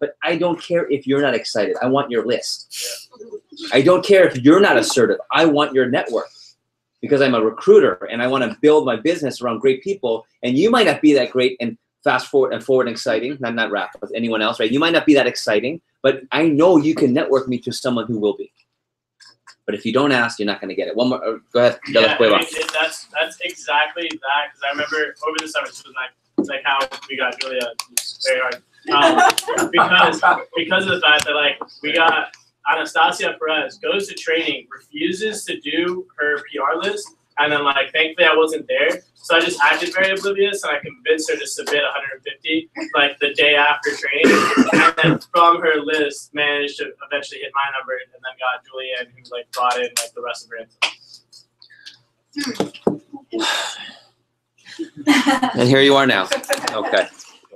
But I don't care if you're not excited. I want your list. I don't care if you're not assertive. I want your network because I'm a recruiter and I want to build my business around great people. And you might not be that great and fast forward and exciting. Not rap with anyone else, right? You might not be that exciting, but I know you can network me to someone who will be. But if you don't ask, you're not going to get it. One more. Go ahead. Yeah, I mean, that's exactly that. Because I remember over the summer, it was like how we got Julia very hard. Because of the fact that like we got Anastasia Perez goes to training, refuses to do her PR list, and then like thankfully I wasn't there, so I just acted very oblivious, and I convinced her to submit 150 like the day after training, and then from her list managed to eventually hit my number, and then got Julianne who like brought in like the rest of her. And here you are now. Okay.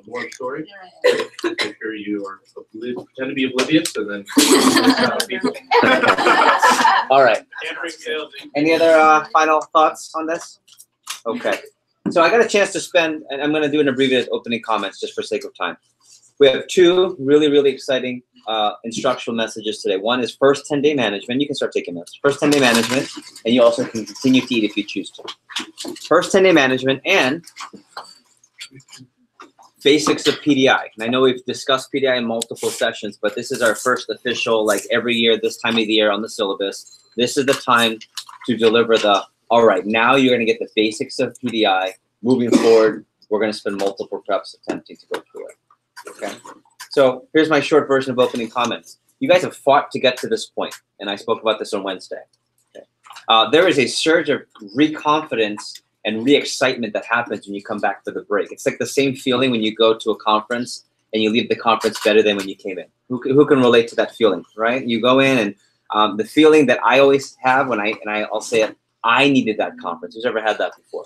More story. Make sure you are pretend to be oblivious, and then All right. Any other final thoughts on this? Okay. So I got a chance to spend, and I'm going to do an abbreviated opening comments just for sake of time. We have two really, really exciting instructional messages today. One is first 10-day management. You can start taking notes. First 10-day management, and you also can continue to eat if you choose to. First 10-day management and basics of PDI. And I know we've discussed PDI in multiple sessions, but this is our first official, like every year, this time of the year on the syllabus. This is the time to deliver the, all right, now you're going to get the basics of PDI. Moving forward, we're going to spend multiple preps attempting to go through it. Okay? So here's my short version of opening comments. You guys have fought to get to this point, and I spoke about this on Wednesday. Okay? There is a surge of re-confidence and re-excitement that happens when you come back for the break. It's like the same feeling when you go to a conference and you leave the conference better than when you came in. Who can relate to that feeling, right? You go in and the feeling that I always have when I'll say it, I needed that conference. Who's ever had that before?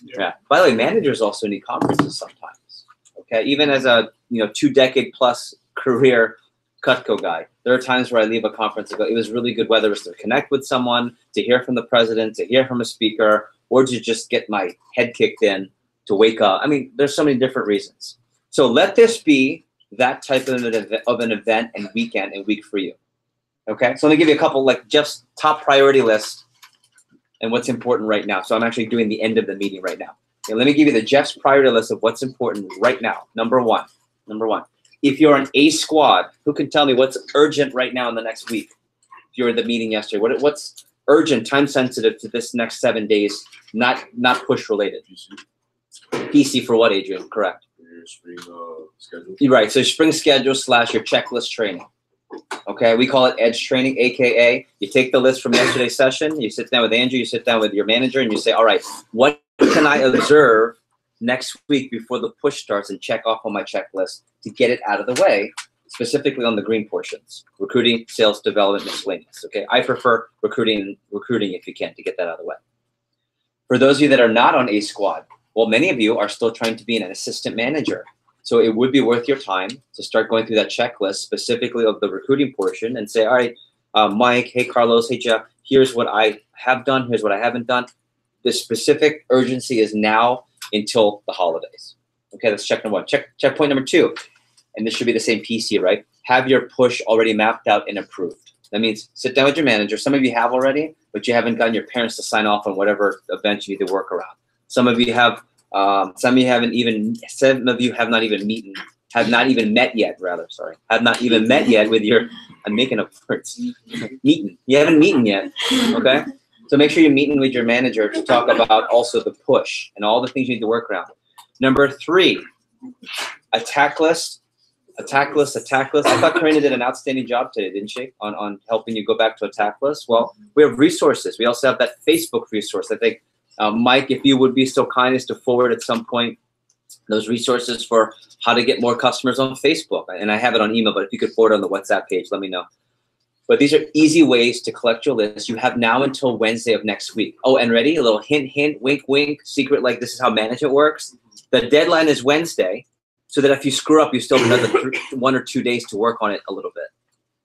Yeah. By the way, managers also need conferences sometimes. Okay, even as a 2-decade-plus career Cutco guy, there are times where I leave a conference and go, it was really good, whether it's to connect with someone, to hear from the president, to hear from a speaker, or to just get my head kicked in, to wake up. I mean, there's so many different reasons. So let this be that type of an event and weekend and week for you. Okay, so let me give you a couple, like Jeff's top priority list and what's important right now. So I'm actually doing the end of the meeting right now. Okay, let me give you the Jeff's priority list of what's important right now. Number one. If you're an A squad, who can tell me what's urgent right now in the next week? If you're at the meeting yesterday, what's urgent, time sensitive to this next 7 days, not push related? PC for what, Adrian? Correct. Your spring schedule. You're right. So spring schedule / your checklist training. Okay, we call it edge training, aka you take the list from yesterday's session, you sit down with Andrew, you sit down with your manager, and you say, all right, what can I observe next week before the push starts and check off on my checklist to get it out of the way, specifically on the green portions, recruiting, sales, development, miscellaneous. Okay, I prefer recruiting if you can, to get that out of the way. For those of you that are not on A Squad, well, many of you are still trying to be an assistant manager. So it would be worth your time to start going through that checklist, specifically of the recruiting portion, and say, all right, Mike, hey, Carlos, hey, Jeff, here's what I have done, here's what I haven't done. The specific urgency is now until the holidays. Okay, that's check number one. Check point number two, and this should be the same PC, right? Have your push already mapped out and approved. That means sit down with your manager. Some of you have already, but you haven't gotten your parents to sign off on whatever event you need to work around. Some of you have. Some of you have not even met yet with your, I'm making up words, meeting. You haven't meeten yet, okay? So make sure you're meeting with your manager to talk about also the push and all the things you need to work around. Number three, attack list. I thought Karina did an outstanding job today, didn't she, on helping you go back to attack list? Well, we have resources. We also have that Facebook resource. I think Mike, if you would be so kind as to forward at some point those resources for how to get more customers on Facebook. And I have it on email, but if you could forward it on the WhatsApp page, let me know. But these are easy ways to collect your list. You have now until Wednesday of next week. Oh, and ready? A little hint, hint, wink, wink, secret, like this is how management works. The deadline is Wednesday, so that if you screw up, you still have another 1 or 2 days to work on it a little bit.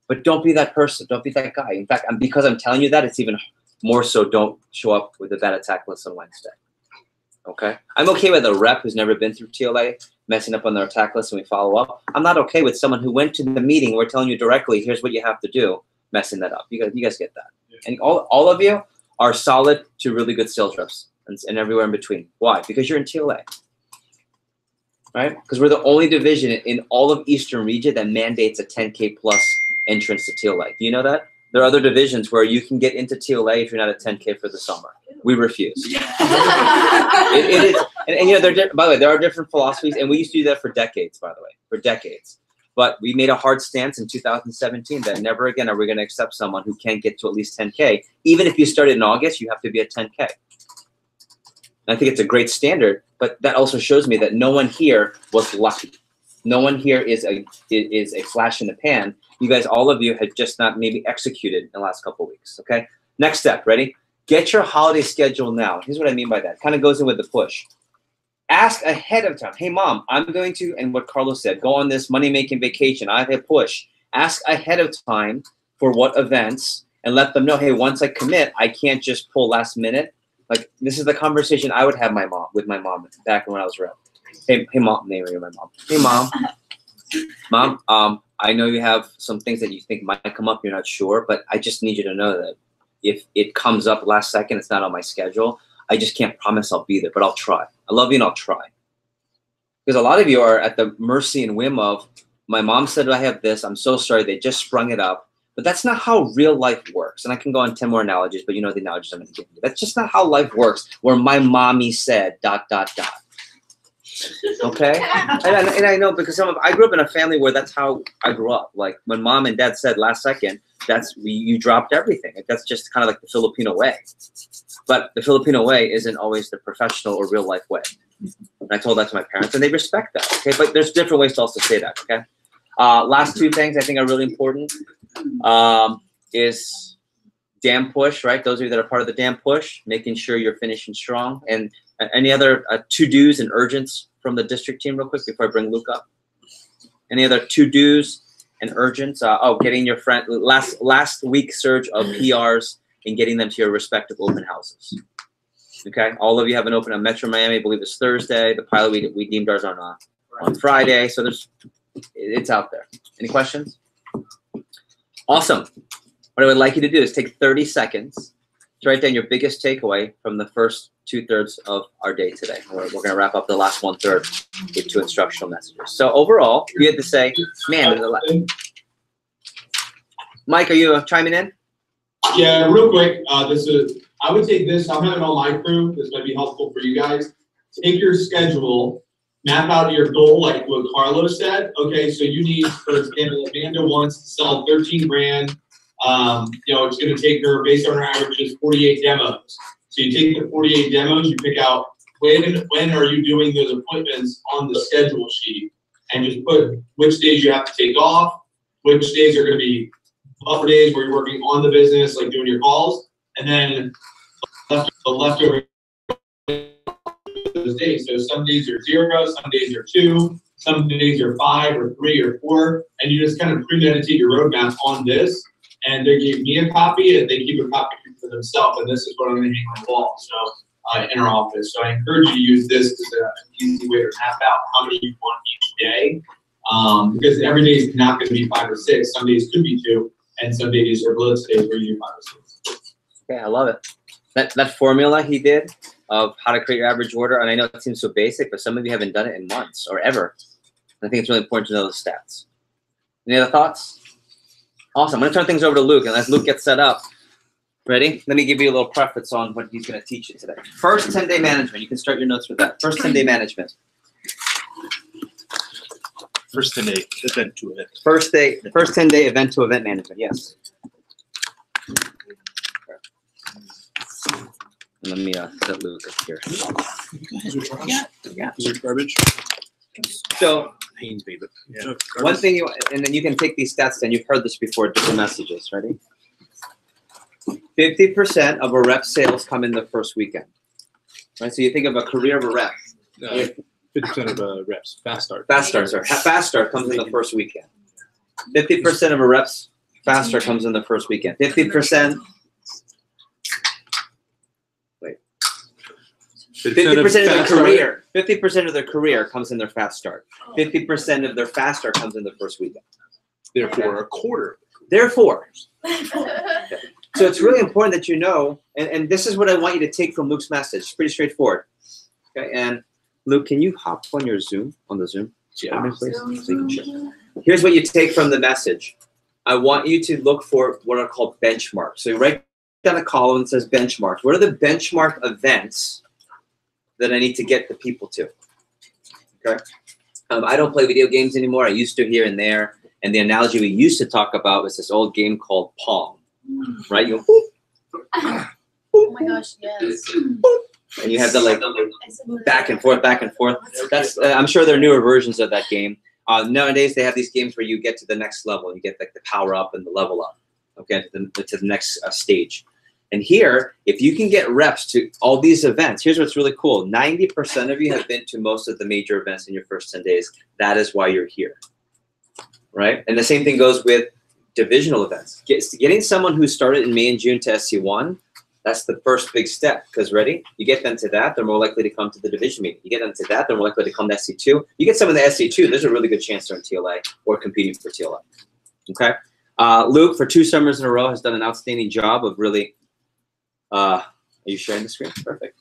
But don't be that person. Don't be that guy. In fact, because I'm telling you that, it's even more so don't show up with a bad attack list on Wednesday. Okay? I'm okay with a rep who's never been through TLA messing up on their attack list and we follow up. I'm not okay with someone who went to the meeting, we're telling you directly, here's what you have to do, messing that up. You guys get that. Yeah. And all of you are solid to really good sales reps and everywhere in between. Why? Because you're in TLA. Right? Because we're the only division in all of Eastern region that mandates a 10K plus entrance to TLA. Do you know that? There are other divisions where you can get into TLA if you're not at 10K for the summer. We refuse. It is, and you know, by the way, there are different philosophies, and we used to do that for decades, by the way, for decades. But we made a hard stance in 2017 that never again are we going to accept someone who can't get to at least 10K. Even if you started in August, you have to be at 10K. And I think it's a great standard, but that also shows me that no one here was lucky. No one here is a flash in the pan. You guys, all of you, had just not maybe executed in the last couple of weeks, okay? Next step, ready? Get your holiday schedule now. Here's what I mean by that. Kind of goes in with the push. Ask ahead of time. Hey, Mom, I'm going to, and what Carlos said, go on this money-making vacation. I have a push. Ask ahead of time for what events and let them know, hey, once I commit, I can't just pull last minute. Like, this is the conversation I would have with my mom back when I was rep. Hey, Mom, name of my mom. Hey, Mom. Mom, I know you have some things that you think might come up, you're not sure, but I just need you to know that if it comes up last second, it's not on my schedule, I just can't promise I'll be there, but I'll try. I love you and I'll try. Because a lot of you are at the mercy and whim of, my mom said I have this, I'm so sorry, they just sprung it up. But that's not how real life works. And I can go on 10 more analogies, but you know the analogies I'm going to give you. That's just not how life works, where my mommy said ... Okay? And I know because I grew up in a family where that's how I grew up. Like when Mom and Dad said last second, you dropped everything. That's just kind of like the Filipino way. But the Filipino way isn't always the professional or real life way. And I told that to my parents, and they respect that. Okay, but there's different ways to also say that. Okay. Last two things I think are really important is dam push, right? Those of you that are part of the dam push, making sure you're finishing strong. And any other to-dos and urgents from the district team real quick before I bring Luke up? Any other to-dos and urgents? Getting your friend, last week surge of PRs and getting them to your respective open houses. Okay, all of you have an open on Metro Miami, I believe it's Thursday. The pilot, we deemed ours on Friday. So it's out there. Any questions? Awesome. What I would like you to do is take 30 seconds to write down your biggest takeaway from the first 2/3 of our day today. We're going to wrap up the last 1/3 with 2 instructional messages. So overall, you had to say, man, Mike, are you chiming in? Yeah, real quick. I would take this. I'm having all my crew. This might be helpful for you guys. Take your schedule, map out your goal, like what Carlos said. Okay, so you need, for example, Amanda wants to sell 13 grand. It's going to take her, based on her averages, 48 demos. So you take the 48 demos, you pick out when are you doing those appointments on the schedule sheet, and just put which days you have to take off, which days are going to be buffer days where you're working on the business, like doing your calls, and then the leftover those days. So some days are 0, some days are 2, some days are 5 or 3 or 4, and you just kind of premeditate your roadmap on this. And they gave me a copy, and they keep a copy for themselves. And this is what I'm going to hang on the wall. So in our office. So I encourage you to use this as an easy way to map out how many you want each day, because every day is not going to be 5 or 6. Some days could be 2, and some days are blitz days where you do 5 or 6. Okay, I love it. That formula he did of how to create your average order, and I know it seems so basic, but some of you haven't done it in months or ever. I think it's really important to know the stats. Any other thoughts? Awesome. I'm going to turn things over to Luke, and as Luke gets set up, ready? Let me give you a little preface on what he's going to teach you today. First 10-day management. You can start your notes with that. First 10-day management. First 10-day event to event. First 10-day event to event management. Yes. Let me set Luke up here. Yeah. Is there garbage? So, Yeah. one thing and then you can take these stats down. You've heard this before, different messages. Ready? 50% of a rep sales come in the first weekend. Right? So you think of a career of a rep. 50% of reps. Fast start. Fast start comes in the first weekend. 50% of a rep's fast start comes in the first weekend. 50%. Wait. 50% of a career. 50% of their career comes in their fast start. 50% of their fast start comes in the first weekend. Therefore, a quarter. Therefore. So it's really important that you know, and this is what I want you to take from Luke's message. It's pretty straightforward. Okay, and Luke, can you hop on your Zoom, on the Zoom? Yeah. Please, so you can share. Here's what you take from the message. I want you to look for what are called benchmarks. So you write down a column that says benchmarks. What are the benchmark events that I need to get the people to? Okay. I don't play video games anymore. I used to here and there. And the analogy we used to talk about was this old game called Pong. Right? You go, boop, Oh my gosh, yes. and you have the like back and forth, back and forth. That's I'm sure there are newer versions of that game. Nowadays they have these games where you get to the next level. You get like the power up and the level up. Okay, to the next stage. And here, if you can get reps to all these events, here's what's really cool. 90% of you have been to most of the major events in your first 10 days. That is why you're here. Right? And the same thing goes with divisional events. Getting someone who started in May and June to SC1, that's the first big step. Because ready? You get them to that, they're more likely to come to the division meeting. You get them to that, they're more likely to come to SC2. You get some of the SC2, there's a really good chance they're in TLA or competing for TLA. Okay? Luke, for 2 summers in a row, has done an outstanding job of really. Are you sharing the screen? Perfect.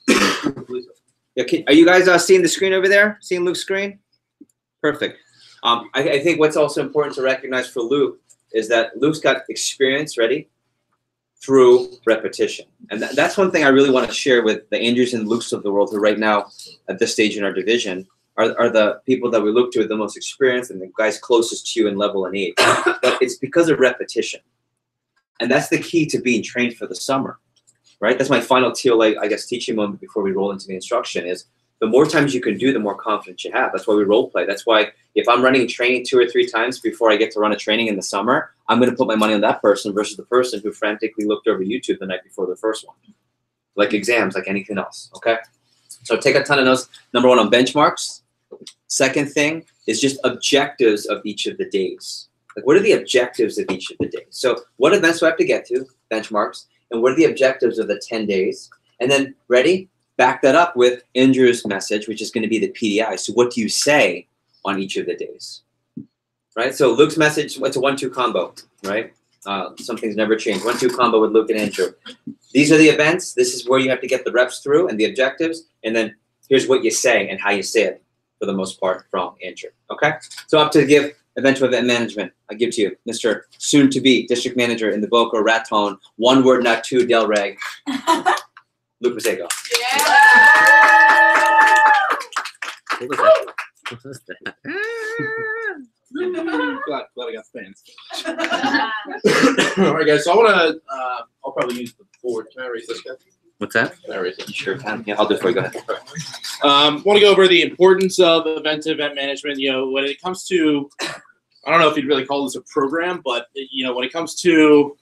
Yeah, are you guys seeing the screen over there? Seeing Luke's screen? Perfect. I think what's also important to recognize for Luke is that Luke's got experience, ready, through repetition. And that's one thing I really want to share with the Andrews and Lukes of the world, who right now, at this stage in our division, are the people that we look to with the most experience and the guys closest to you in level and age. But it's because of repetition. And that's the key to being trained for the summer, right? That's my final TLA, I guess, teaching moment before we roll into the instruction is the more times you can do, the more confidence you have. That's why we role play. That's why if I'm running training 2 or 3 times before I get to run a training in the summer, I'm going to put my money on that person versus the person who frantically looked over YouTube the night before the first one. Like exams, like anything else, okay? So take a ton of notes. Number 1 on benchmarks. Second thing is just objectives of each of the days. Like what are the objectives of each of the days? So what events do I have to get to? Benchmarks. And what are the objectives of the 10 days? And then, ready? Back that up with Andrew's message, which is going to be the PDI. So what do you say on each of the days? Right? So Luke's message, it's a 1-2 combo, right? Some things never change. 1-2 combo with Luke and Andrew. These are the events. This is where you have to get the reps through and the objectives. And then here's what you say and how you say it for the most part from Andrew. Okay? So up to give eventual event management. I give to you, Mr. Soon-to-be District Manager in the Boca Raton. 1 word, not 2, Del Reg. Luke Pasego. Yeah. Glad I got fans. All right, guys. So I want to. I'll probably use the board. Can I erase this guy? What's that? Can I erase it? You sure can. Yeah, I'll do it for you. Go ahead. Want to go over the importance of event management. You know, when it comes to, I don't know if you'd really call this a program, but you know, when it comes to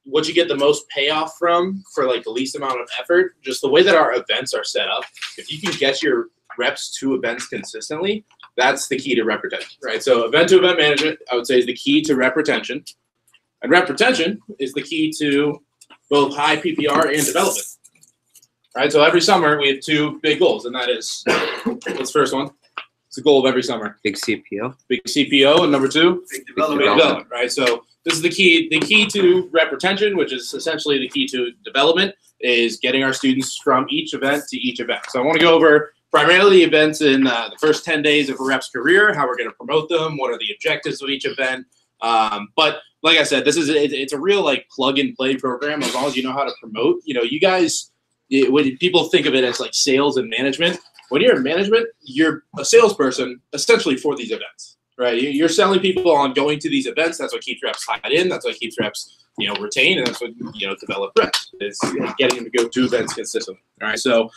what you get the most payoff from for like the least amount of effort, just the way that our events are set up, if you can get your reps to events consistently, that's the key to rep retention, right? So event to event management, I would say, is the key to rep retention. And rep retention is the key to both high PPR and development, right? So every summer we have 2 big goals, and that is, what's the first one? It's the goal of every summer. Big CPO. Big CPO, and number 2? Big development, right? So this is the key to rep retention, which is essentially the key to development, is getting our students from each event to each event. So I want to go over primarily the events in the first 10 days of a rep's career, how we're going to promote them, what are the objectives of each event. But like I said, it's a real like plug and play program as long as you know how to promote. You know, you guys, when people think of it as like sales and management, when you're in management, you're a salesperson essentially for these events, right? You're selling people on going to these events. That's what keeps reps tied in. That's what keeps reps, you know, retained, and that's what, you know, develop reps is, you know, getting them to go to events consistently. All right, so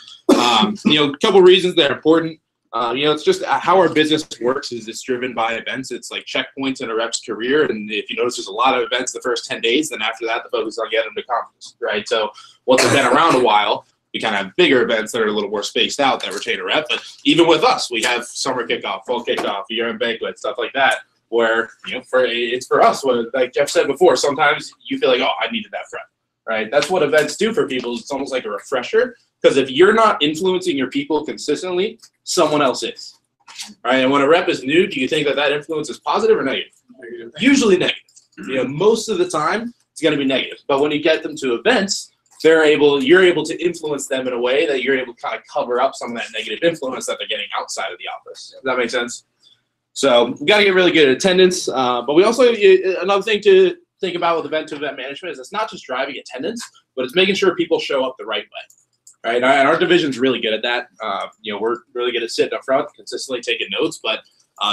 you know, a couple reasons that are important. You know, it's just how our business works is it's driven by events. It's like checkpoints in a rep's career. And if you notice, there's a lot of events the first 10 days. Then after that, the focus is on getting them to conference, right? So once it's been around a while, we kind of have bigger events that are a little more spaced out that retain a rep. But even with us, we have summer kickoff, fall kickoff, year-end banquet, stuff like that, where, you know, it's for us. Like Jeff said before, sometimes you feel like, oh, I needed that rep. right? That's what events do for people. It's almost like a refresher, because if you're not influencing your people consistently, someone else is, right? And when a rep is new, do you think that that influence is positive or negative? Negative. Usually negative. You know, most of the time it's going to be negative. But when you get them to events, you're able to influence them in a way that you're able to kind of cover up some of that negative influence that they're getting outside of the office. Does that make sense? So we got to get really good at attendance. But we also, another thing to think about with event-to-event management is it's not just driving attendance, but it's making sure people show up the right way, right? And our division's really good at that. You know, we're really good at sitting up front, consistently taking notes. But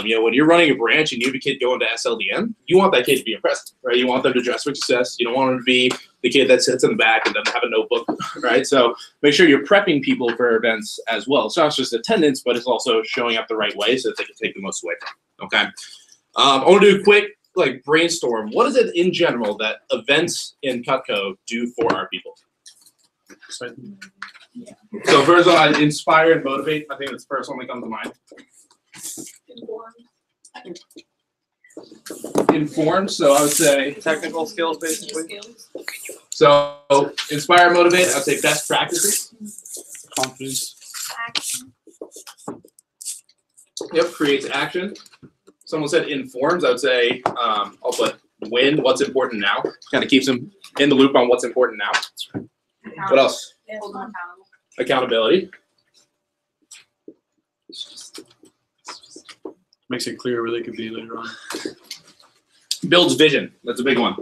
you know, when you're running a branch and you have a kid going to SLBM, you want that kid to be impressive, right? You want them to dress for success. You don't want them to be the kid that sits in the back and doesn't have a notebook, right? So make sure you're prepping people for events as well. It's not just attendance, but it's also showing up the right way so that they can take the most away from it, okay? I want to do a quick brainstorm. What is it in general that events in Cutco do for our people? So first of all, inspire and motivate. I think that's the first one that comes to mind. Informed, so I would say Technical skills, basically. So inspire, motivate. I'd say best practices. Confidence. Action. Yep, creates action. Someone said informs. I would say I'll put win. What's important now? Kind of keeps them in the loop on what's important now. What else? Accountability. Makes it clear where they could be later on. Builds vision. That's a big one.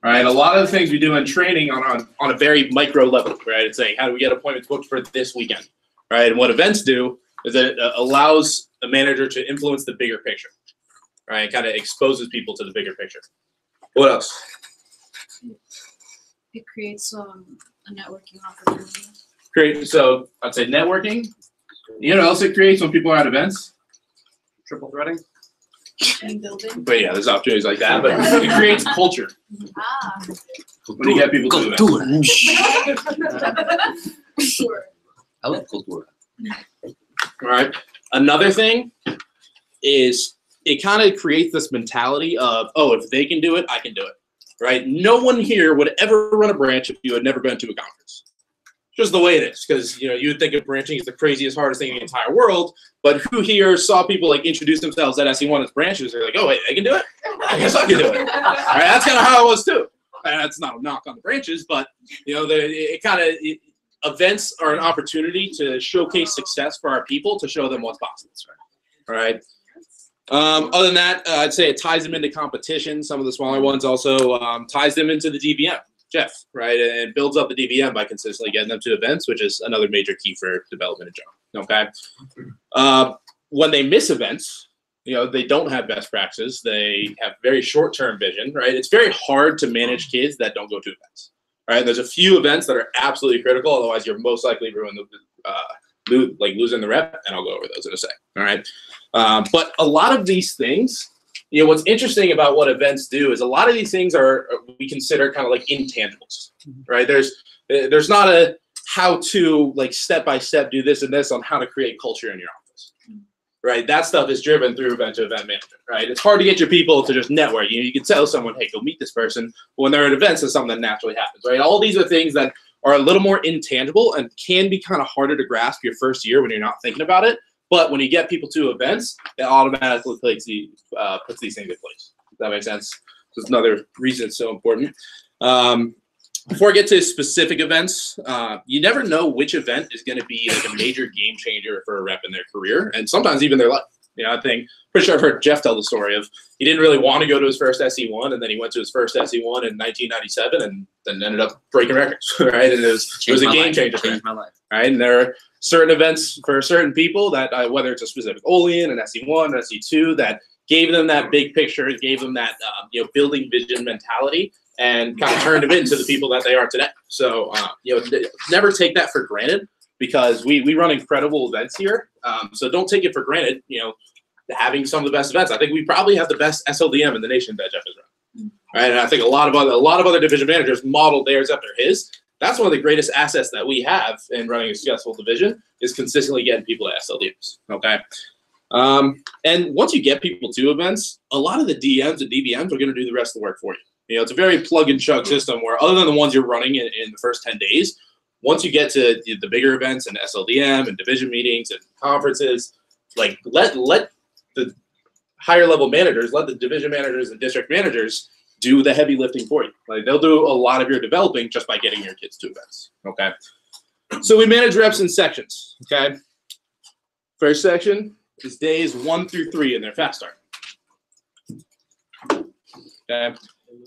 All right, a lot of the things we do in training on a very micro level, right? It's saying, how do we get appointments booked for this weekend, right? And what events do is that it allows the manager to influence the bigger picture, right? It kind of exposes people to the bigger picture. What else? It creates a networking opportunity. So I'd say networking. You know what else it creates when people are at events? Triple threading. And building. But yeah, there's opportunities like that. But it creates culture Ah. when you get people to events. Sure. I love culture. All right. Another thing is it kind of creates this mentality of, oh, if they can do it, I can do it. Right? No one here would ever run a branch if you had never been to a conference. Just the way it is, because you know you would think of branching as the craziest, hardest thing in the entire world. But who here saw people like introduce themselves at SE1 as branches? They're like, oh wait, they can do it. I guess I can do it. All right, that's kind of how it was too. That's not a knock on the branches, but you know, events are an opportunity to showcase success for our people, to show them what's possible. All right. Other than that, I'd say it ties them into competition. Some of the smaller ones also ties them into the DBM. Jeff, right, and builds up the DBM by consistently getting them to events, which is another major key for development in general. Okay, when they miss events, you know, they don't have best practices. They have very short-term vision, right? It's very hard to manage kids that don't go to events, right? There's a few events that are absolutely critical, otherwise you're most likely losing the rep, and I'll go over those in a sec. All right, but a lot of these things. You know, what's interesting about what events do is a lot of these things we consider kind of like intangibles, right? There's not a how to like step by step do this and this on how to create culture in your office, right? That stuff is driven through event-to-event management, right? It's hard to get your people to just network. You know, you can tell someone, hey, go meet this person. But when they're at events, it's something that naturally happens, right? All these are things that are a little more intangible and can be kind of harder to grasp your first year when you're not thinking about it. But when you get people to events, it automatically puts these things in place. Does that make sense? So it's another reason it's so important. Before I get to specific events, you never know which event is going to be like a major game changer for a rep in their career, and sometimes even their life. You know, pretty sure I've heard Jeff tell the story of he didn't really want to go to his first SE1, and then he went to his first SE1 in 1997, and then ended up breaking records, right? And it was a game changer. Changed my life. Right, and there are certain events for certain people that whether it's a specific Olean, an SE1, an SE2, that gave them that big picture, gave them that you know, building vision mentality, and kind of turned them into the people that they are today. So you know, never take that for granted, because we run incredible events here. So don't take it for granted. You know, having some of the best events. I think we probably have the best SLDM in the nation that Jeff has run. Right, and I think a lot of other division managers modeled theirs after his. That's one of the greatest assets that we have in running a successful division, is consistently getting people to SLDMs. Okay. And once you get people to events, a lot of the DMs and DBMs are going to do the rest of the work for you. You know, it's a very plug and chug system where, other than the ones you're running in the first 10 days, once you get to the bigger events and SLDM and division meetings and conferences, like let the higher level managers, let the division managers and district managers do the heavy lifting for you. Like they'll do a lot of your developing just by getting your kids to events. Okay. So we manage reps in sections. Okay. First section is days 1 through 3 in their fast start. Okay.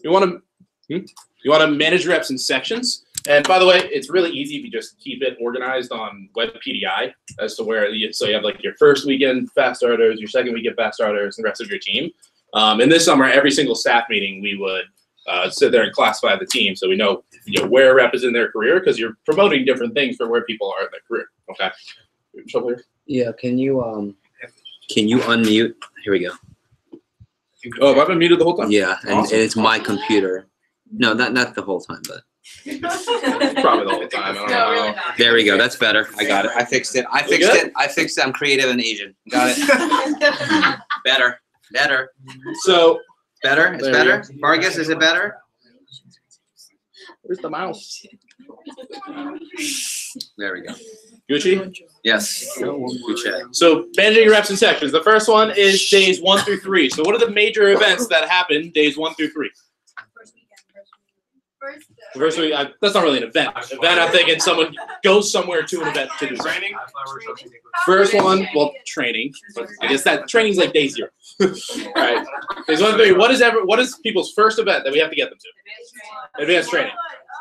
You want to manage reps in sections. And by the way, it's really easy if you just keep it organized on web PDI as to where you have like your first weekend fast starters, your second weekend fast starters, and the rest of your team. And this summer, every single staff meeting, we would sit there and classify the team so we know, where a rep is in their career, because you're promoting different things for where people are in their career. Okay. Yeah. Can you unmute? Here we go. Oh, have I been muted the whole time? Yeah, and Awesome. it's my computer. No, not the whole time, but Probably the whole time. I don't know. really not. there we go. That's better. I got it. I fixed it. I fixed it. I'm creative and Asian. Got it. Better. So Better? It's There we better? go. Vargas, is it better? where's the mouse? There we go. Gucci? Yes. Good check. So managing reps in sections. The first one is days 1 through 3. So what are the major events that happen days 1 through 3? First week, that's not really an event. Event, I'm thinking someone goes somewhere to an event to do training. First one, well, training. But I guess that training's like day 0. All right. Days 1 through 3. What is people's first event that we have to get them to? Advanced training.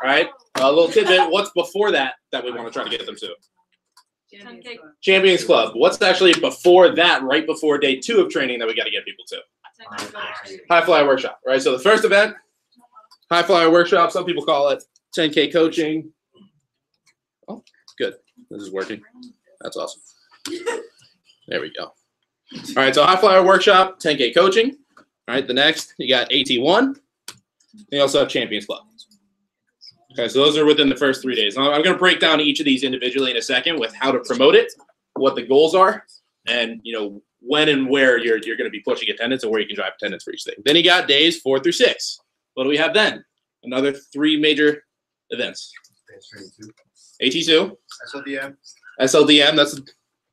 All right. A little tidbit. What's before that we want to try to get them to? Champions Club. What's actually before that, right before day 2 of training that we got to get people to? High Flyer Workshop. Right. So the first event, High Flyer Workshop. Some people call it 10K coaching. Oh, good. This is working. That's awesome. There we go. All right. So High Flyer Workshop, 10K coaching. All right. The next, you got AT1. You also have Champions Club. Okay, so those are within the first 3 days. Now, I'm going to break down each of these individually in a second with how to promote it, what the goals are, and when and where you're going to be pushing attendance and where you can drive attendance for each thing. Then you got days 4 through 6. What do we have then? Another 3 major events. AT2. SLDM, that's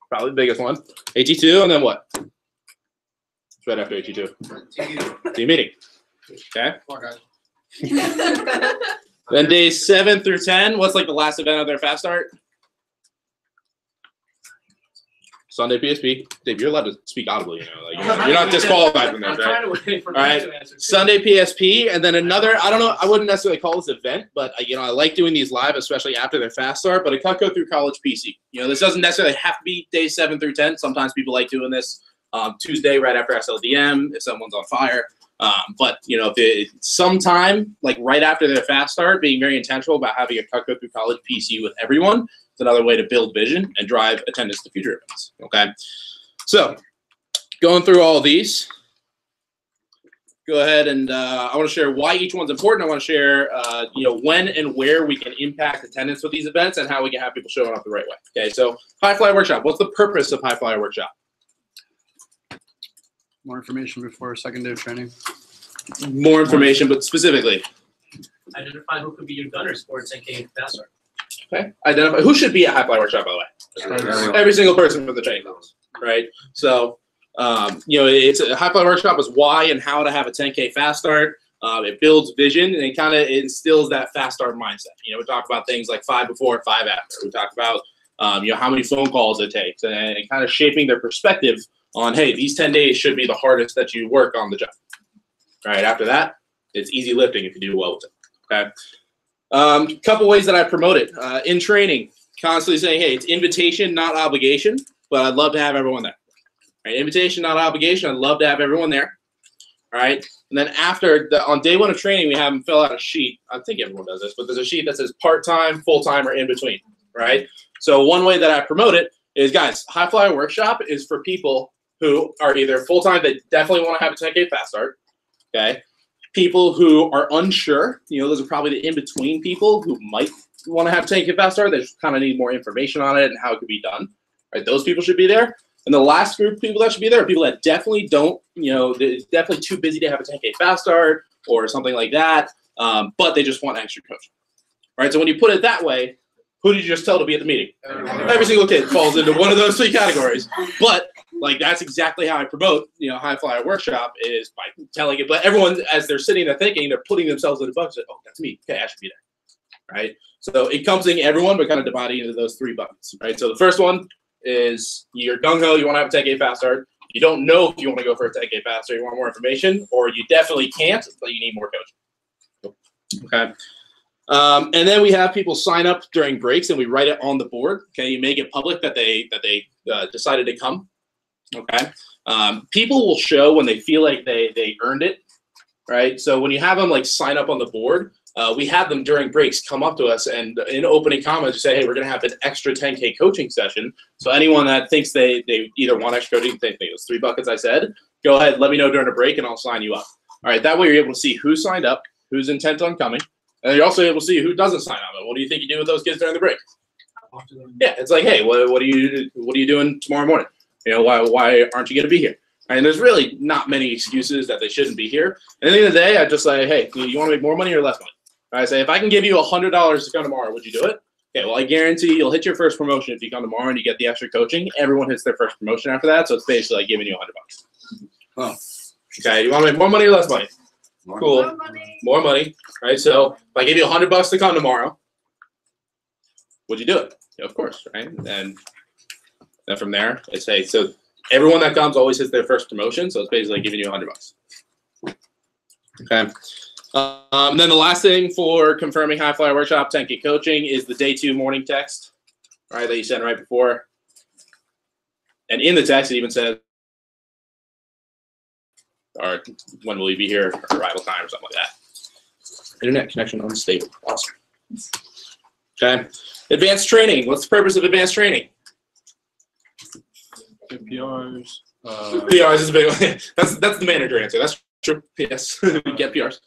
probably the biggest one. AT2, and then what? It's right after AT2. Team meeting. Okay. Then days 7 through 10, what's like the last event of their fast start? Sunday PSP. Dave, you're allowed to speak audibly, you're not disqualified from this, right? All right. Sunday PSP, and then another, I don't know, I wouldn't necessarily call this event, but I like doing these live, especially after their fast start, but a Cutco through college PC. this doesn't necessarily have to be days 7 through 10. Sometimes people like doing this Tuesday right after SLDM if someone's on fire. But if it's sometime like right after their fast start, being very intentional about having a Cutco through college PC with everyone, it's another way to build vision and drive attendance to future events. Okay, so going through all of these, go ahead and I want to share why each one's important. I want to share when and where we can impact attendance with these events and how we can have people showing up the right way. Okay, so High Flyer Workshop. What's the purpose of High Flyer Workshop? More information before second day of training. More information, but specifically. Identify who could be your gunners for 10K fast start. Okay. Identify who should be at High Flyer Workshop, by the way. Every single person for the training class, right? So, it's a High Flyer Workshop is why and how to have a 10K fast start. It builds vision and it kind of instills that fast start mindset. We talk about things like 5 before, 5 after. We talk about how many phone calls it takes and kind of shaping their perspective on, hey, these 10 days should be the hardest that you work on the job. All right, after that, it's easy lifting if you do well with it, okay? Couple ways that I promote it. In training, constantly saying, hey, it's invitation, not obligation, but I'd love to have everyone there. All right, invitation, not obligation, I'd love to have everyone there. All right, and then on day 1 of training, we have them fill out a sheet. I think everyone does this, but there's a sheet that says part-time, full-time, or in between, right? So one way that I promote it is, guys, High Flyer Workshop is for people who are either full-time, they definitely want to have a 10K fast start, okay? People who are unsure, those are probably the in-between people who might want to have a 10K fast start. They just kind of need more information on it and how it could be done, right? Those people should be there. And the last group of people that should be there are people that definitely don't, they're definitely too busy to have a 10K fast start, or something like that, but they just want extra coaching, right? So when you put it that way, who did you just tell to be at the meeting? Every single kid falls into one of those three categories. But like that's exactly how I promote, High Flyer Workshop is by telling it. But everyone, as they're sitting there thinking, they're putting themselves in the bucket. Oh, that's me. Okay, I should be there, right? So it comes in everyone, but kind of dividing into those three buckets, right? So the first one is you're gung ho, you want to have a 10K fast start. You don't know if you want to go for a 10K fast start, you want more information, or you definitely can't, but you need more coaching. Okay. And then we have people sign up during breaks, and we write it on the board. Okay, you make it public that they decided to come. Okay, people will show when they feel like they earned it, right? So when you have them like sign up on the board, we have them during breaks come up to us and in opening comments say, hey, we're going to have an extra 10K coaching session. So anyone that thinks they either want extra coaching, they think those three buckets I said, go ahead, let me know during a break, and I'll sign you up. All right, that way you're able to see who signed up, who's intent on coming. And you're also able to see who doesn't sign up. What do you think you do with those kids during the break? Yeah, it's like, hey, what are you doing tomorrow morning? Why aren't you going to be here? And there's really not many excuses that they shouldn't be here. And at the end of the day, I just say, hey, you want to make more money or less money? I say, if I can give you $100 to come tomorrow, would you do it? Okay, well, I guarantee you'll hit your first promotion if you come tomorrow and you get the extra coaching. Everyone hits their first promotion after that, so it's basically like giving you $100. Oh. Okay, you want to make more money or less money? Cool. More money. More money, right? So if I give you $100 to come tomorrow, would you do it? Yeah, of course, right? And then from there, it's hey, so everyone that comes always hits their first promotion, so it's basically giving you $100. Okay. Then the last thing for confirming High Flyer Workshop 10K coaching is the day 2 morning text, right, that you sent right before. And in the text, it even says, or when will you be here, or arrival time, or something like that. Internet connection unstable. Awesome. Okay. Advanced training. What's the purpose of advanced training? Get PRs. PRs is a big one. That's the manager answer. That's true. Yes. Get PRs.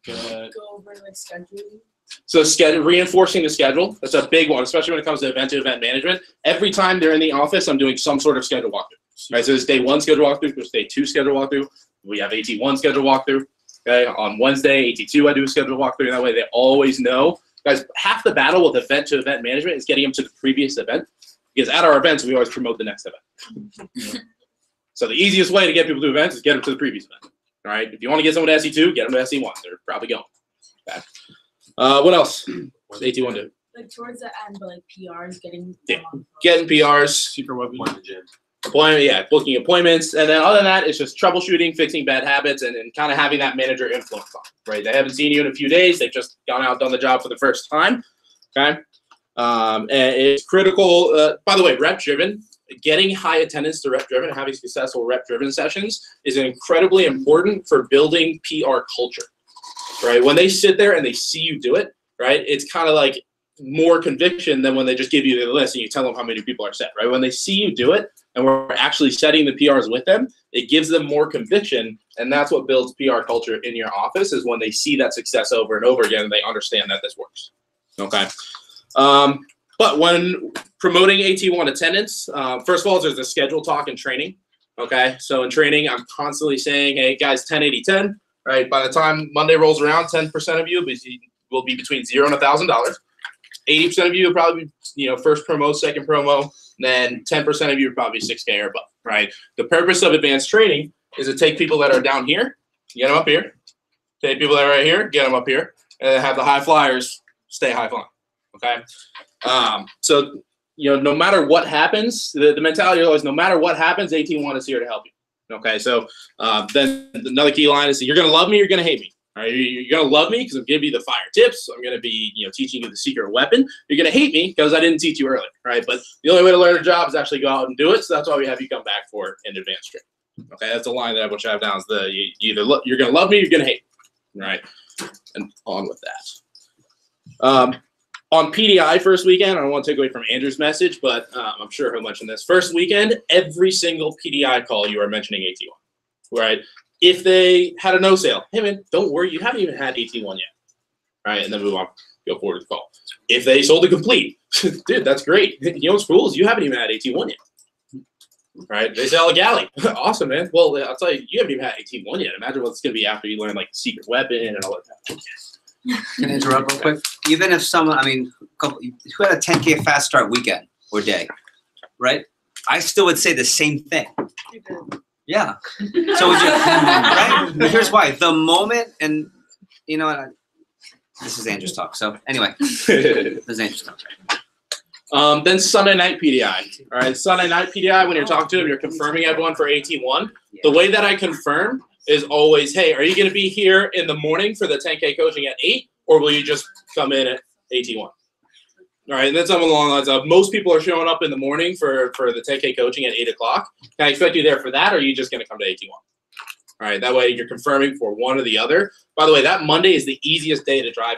Go over like scheduling. So reinforcing the schedule. That's a big one, especially when it comes to event management. Every time they're in the office, I'm doing some sort of schedule walkthrough. Right, so there's day 1 schedule walkthrough, there's day 2 schedule walkthrough. We have AT1 schedule walkthrough. Okay, on Wednesday, AT2, I do a schedule walkthrough. That way they always know. Guys, half the battle with event-to-event management is getting them to the previous event. Because at our events, we always promote the next event. So the easiest way to get people to events is get them to the previous event. All right, if you want to get someone to SE2, get them to SE1. They're probably going. Okay. What else? What's AT1 do? Like towards the end, but like PRs, getting Getting PRs. Secret weapon. Booking appointments, and then other than that, it's just troubleshooting, fixing bad habits, and kind of having that manager influence on, right? They haven't seen you in a few days; they've just gone out, done the job for the first time. Okay, and it's critical. By the way, rep-driven, getting high attendance to rep-driven, and having successful rep-driven sessions is incredibly important for building PR culture, right? When they sit there and they see you do it, right? It's kind of like more conviction than when they just give you the list and you tell them how many people are set, right? When they see you do it, and we're actually setting the PRs with them, it gives them more conviction, and that's what builds PR culture in your office, is when they see that success over and over again, and they understand that this works. Okay. But when promoting AT1 attendance, first of all, there's a schedule talk and training. Okay. So in training, I'm constantly saying, hey, guys, 10, 80, 10, right? By the time Monday rolls around, 10% of you will be between $0 and $1,000. 80% of you will probably be, first promo, second promo. Then 10% of you are probably 6K or above, right? The purpose of advanced training is to take people that are down here, get them up here. Take people that are right here, get them up here. And then have the high flyers stay high flying, okay? So, no matter what happens, the mentality is always, no matter what happens, AT1 is here to help you, okay? So then another key line is, you're going to love me, you're going to hate me. All right, you're going to love me because I'm giving you the fire tips. I'm going to be, teaching you the secret weapon. You're going to hate me because I didn't teach you earlier, right? But the only way to learn a job is actually go out and do it. So that's why we have you come back for an advanced training. Okay, that's a line that I wish I have down. Is you're going to love me, you're going to hate me, right? And on with that. On PDI first weekend, I don't want to take away from Andrew's message, but I'm sure he'll mention this. First weekend, every single PDI call you are mentioning AT1, right? If they had a no sale, hey man, don't worry, you haven't even had AT1 yet, right? And then move on, go forward to the call. If they sold a complete, dude, that's great. What's cool is you haven't even had AT1 yet. right? They sell a galley. Awesome, man. Well, I'll tell you, you haven't even had 18-1 yet. Imagine what it's going to be after you learn like the secret weapon and all that. Can I interrupt real quick? Even if someone, I mean, who had a 10K fast start weekend or day, right? I still would say the same thing. Yeah. So would you, right? But here's why. The moment, and you know what? This is Andrew's talk. So anyway, this is Andrew's talk. Then Sunday night PDI. All right, Sunday night PDI, when you're talking to them, you're confirming everyone for 18-1. The way that I confirm is always, hey, are you going to be here in the morning for the 10K coaching at 8, or will you just come in at 18-1? All right, and then something along the lines of, most people are showing up in the morning for the 10K coaching at 8 o'clock. Can I expect you there for that, or are you just going to come to 18-1? All right, that way you're confirming for one or the other. By the way, that Monday is the easiest day to drive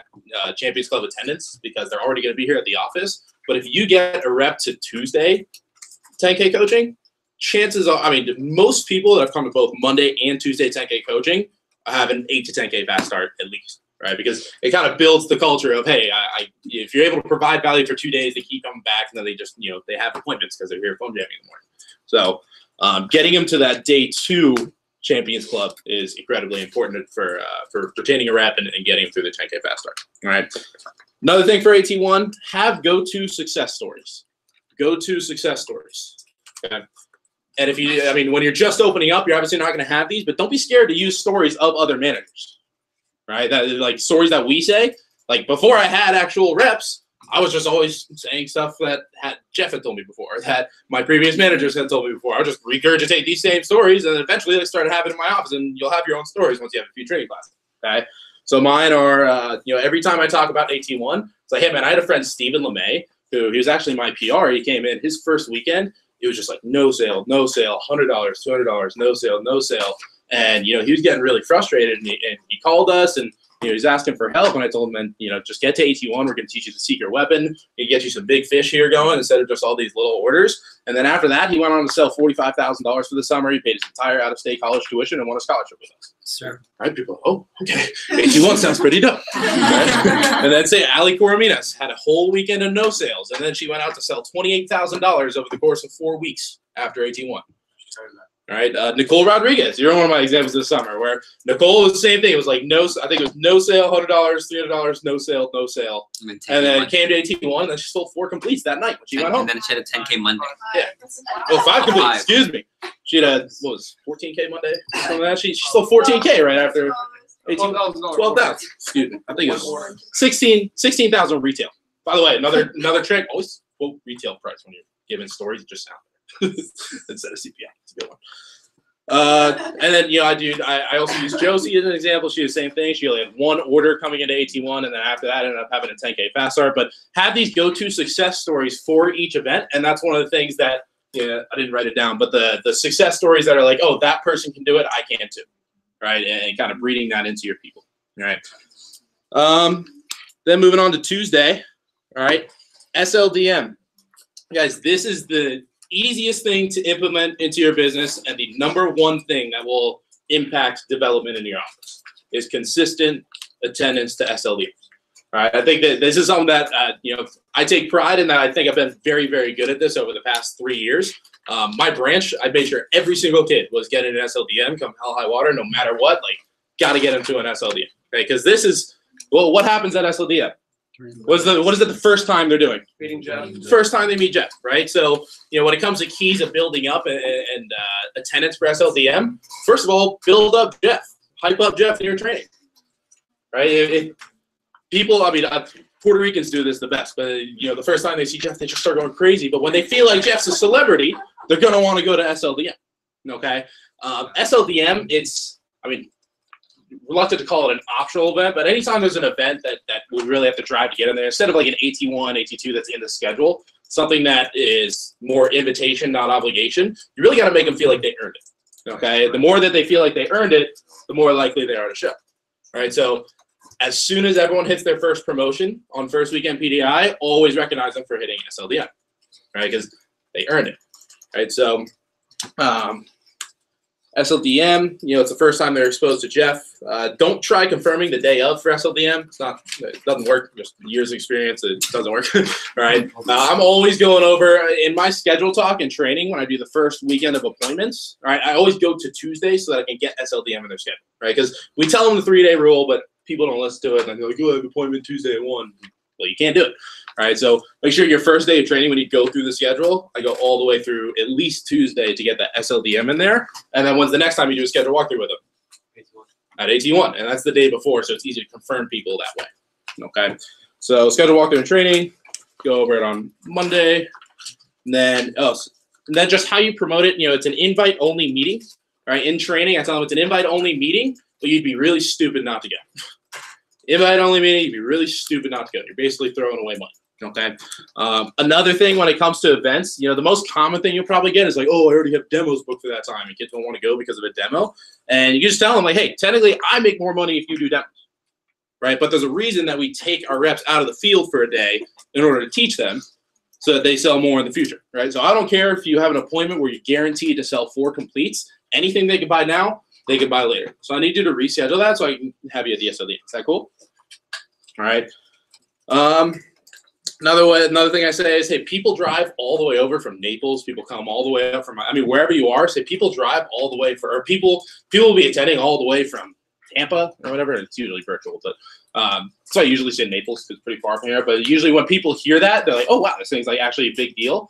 Champions Club attendance because they're already going to be here at the office. But if you get a rep to Tuesday 10K coaching, chances are, I mean, most people that have come to both Monday and Tuesday 10K coaching have an 8 to 10K fast start at least, right? Because it kind of builds the culture of, hey, if you're able to provide value for 2 days, they keep coming back, and then they just, they have appointments because they're here phone jamming in the morning. So getting them to that day 2 Champions Club is incredibly important for retaining a rep and getting them through the 10K fast start. All right. Another thing for 18-1, have go-to success stories. Go-to success stories. Okay. And if you, I mean, when you're just opening up, you're obviously not going to have these, but don't be scared to use stories of other managers, right? That like stories that we say. Like before I had actual reps, I was just always saying stuff that Jeff had told me before, that my previous managers had told me before. I would just regurgitate these same stories, and eventually they started having in my office, and you'll have your own stories once you have a few training classes. Okay. So mine are, every time I talk about 18-1, it's like, hey, man, I had a friend, Stephen LeMay, who he was actually my PR. He came in his first weekend. It was just like, no sale, $100, $200, no sale, no sale. And, he was getting really frustrated, and he called us, and he was asking for help. And I told him, just get to 18-1. We're going to teach you the secret weapon. We get you some big fish here going instead of just all these little orders. And then after that, he went on to sell $45,000 for the summer. He paid his entire out-of-state college tuition and won a scholarship with us. Sure. Right? People, oh, okay. 18-1 sounds pretty dope. Right? And then say Ali Coromines had a whole weekend of no sales. And then she went out to sell $28,000 over the course of 4 weeks after 18-1. All right, Nicole Rodriguez, you're one of my examples this summer, where Nicole was the same thing. It was like I think it was no sale, $100, $300, no sale, no sale. And then it came to 18-1, and then she sold 4 completes that night when she went home. And then she had a 10K Monday. Yeah. Oh, 5 completes, excuse me. She had a, 14K Monday? Something like that. She sold 14K right after 12,000. Excuse me. I think it was 16,000 retail. By the way, another trick, always quote retail price when you're giving stories, it just sounds instead of CPI. It's a good one. And then I also use Josie as an example. She did the same thing. She only had 1 order coming into 18-1, and then after that ended up having a 10K fast start. But have these go-to success stories for each event, and that's one of the things that I didn't write it down, but the success stories that are like, oh, that person can do it, I can too, right? And kind of breeding that into your people. All right. Then moving on to Tuesday. All right, SLDM, guys. This is the easiest thing to implement into your business, and the #1 thing that will impact development in your office is consistent attendance to SLDMs. All right, I think that this is something that I take pride in. That I think I've been very, very good at this over the past 3 years. My branch, I made sure every single kid was getting an SLDM, come hell high water, no matter what. Like, got to get them to an SLDM, okay? Because this is what happens at SLDM. What is it the first time they're doing? Meeting Jeff. First time they meet Jeff, right? So, when it comes to keys of building up and attendance for SLDM, first of all, build up Jeff. Hype up Jeff in your training, right? Puerto Ricans do this the best, but, the first time they see Jeff, they just start going crazy. But when they feel like Jeff's a celebrity, they're going to want to go to SLDM, okay? SLDM, reluctant to call it an optional event, but anytime there's an event that we really have to drive to get in there, instead of like an AT1, AT2 that's in the schedule, something that is more invitation, not obligation, you really got to make them feel like they earned it, okay? The more that they feel like they earned it, the more likely they are to show, all right? So as soon as everyone hits their first promotion on first weekend PDI, always recognize them for hitting SLDM, right? Because they earned it, right? So SLDM, it's the first time they're exposed to Jeff. Don't try confirming the day of for SLDM. It doesn't work. Just years of experience, it doesn't work. All right. I'm always going over in my schedule talk and training when I do the first weekend of appointments. All right. I always go to Tuesday so that I can get SLDM in their schedule. Right. Because we tell them the 3-day rule, but people don't listen to it. And they're like, oh, I have an appointment Tuesday at 1. Well, you can't do it. All right, so make sure your first day of training, when you go through the schedule, I go all the way through at least Tuesday to get that SLDM in there. And then when's the next time you do a schedule walkthrough with them? At AT1. And that's the day before, so it's easy to confirm people that way. Okay, so schedule walkthrough and training, go over it on Monday. And then just how you promote it, it's an invite-only meeting. All right, in training, I tell them it's an invite-only meeting, but you'd be really stupid not to go. Invite-only meeting, you'd be really stupid not to go. You're basically throwing away money. Okay. Another thing when it comes to events, the most common thing you'll probably get is like, oh, I already have demos booked for that time. And kids don't want to go because of a demo. And you just tell them like, hey, technically I make more money if you do demos. Right. But there's a reason that we take our reps out of the field for a day in order to teach them so that they sell more in the future. Right. So I don't care if you have an appointment where you're guaranteed to sell 4 completes. Anything they can buy now, they can buy later. So I need you to reschedule that so I can have you at the SLD. Is that cool? All right. Another thing I say is, hey, people drive all the way over from Naples. People come all the way up from, wherever you are. Say people drive all the way or people will be attending all the way from Tampa or whatever. It's usually virtual, but so I usually say Naples because it's pretty far from here. But usually when people hear that, they're like, oh wow, this thing's like actually a big deal.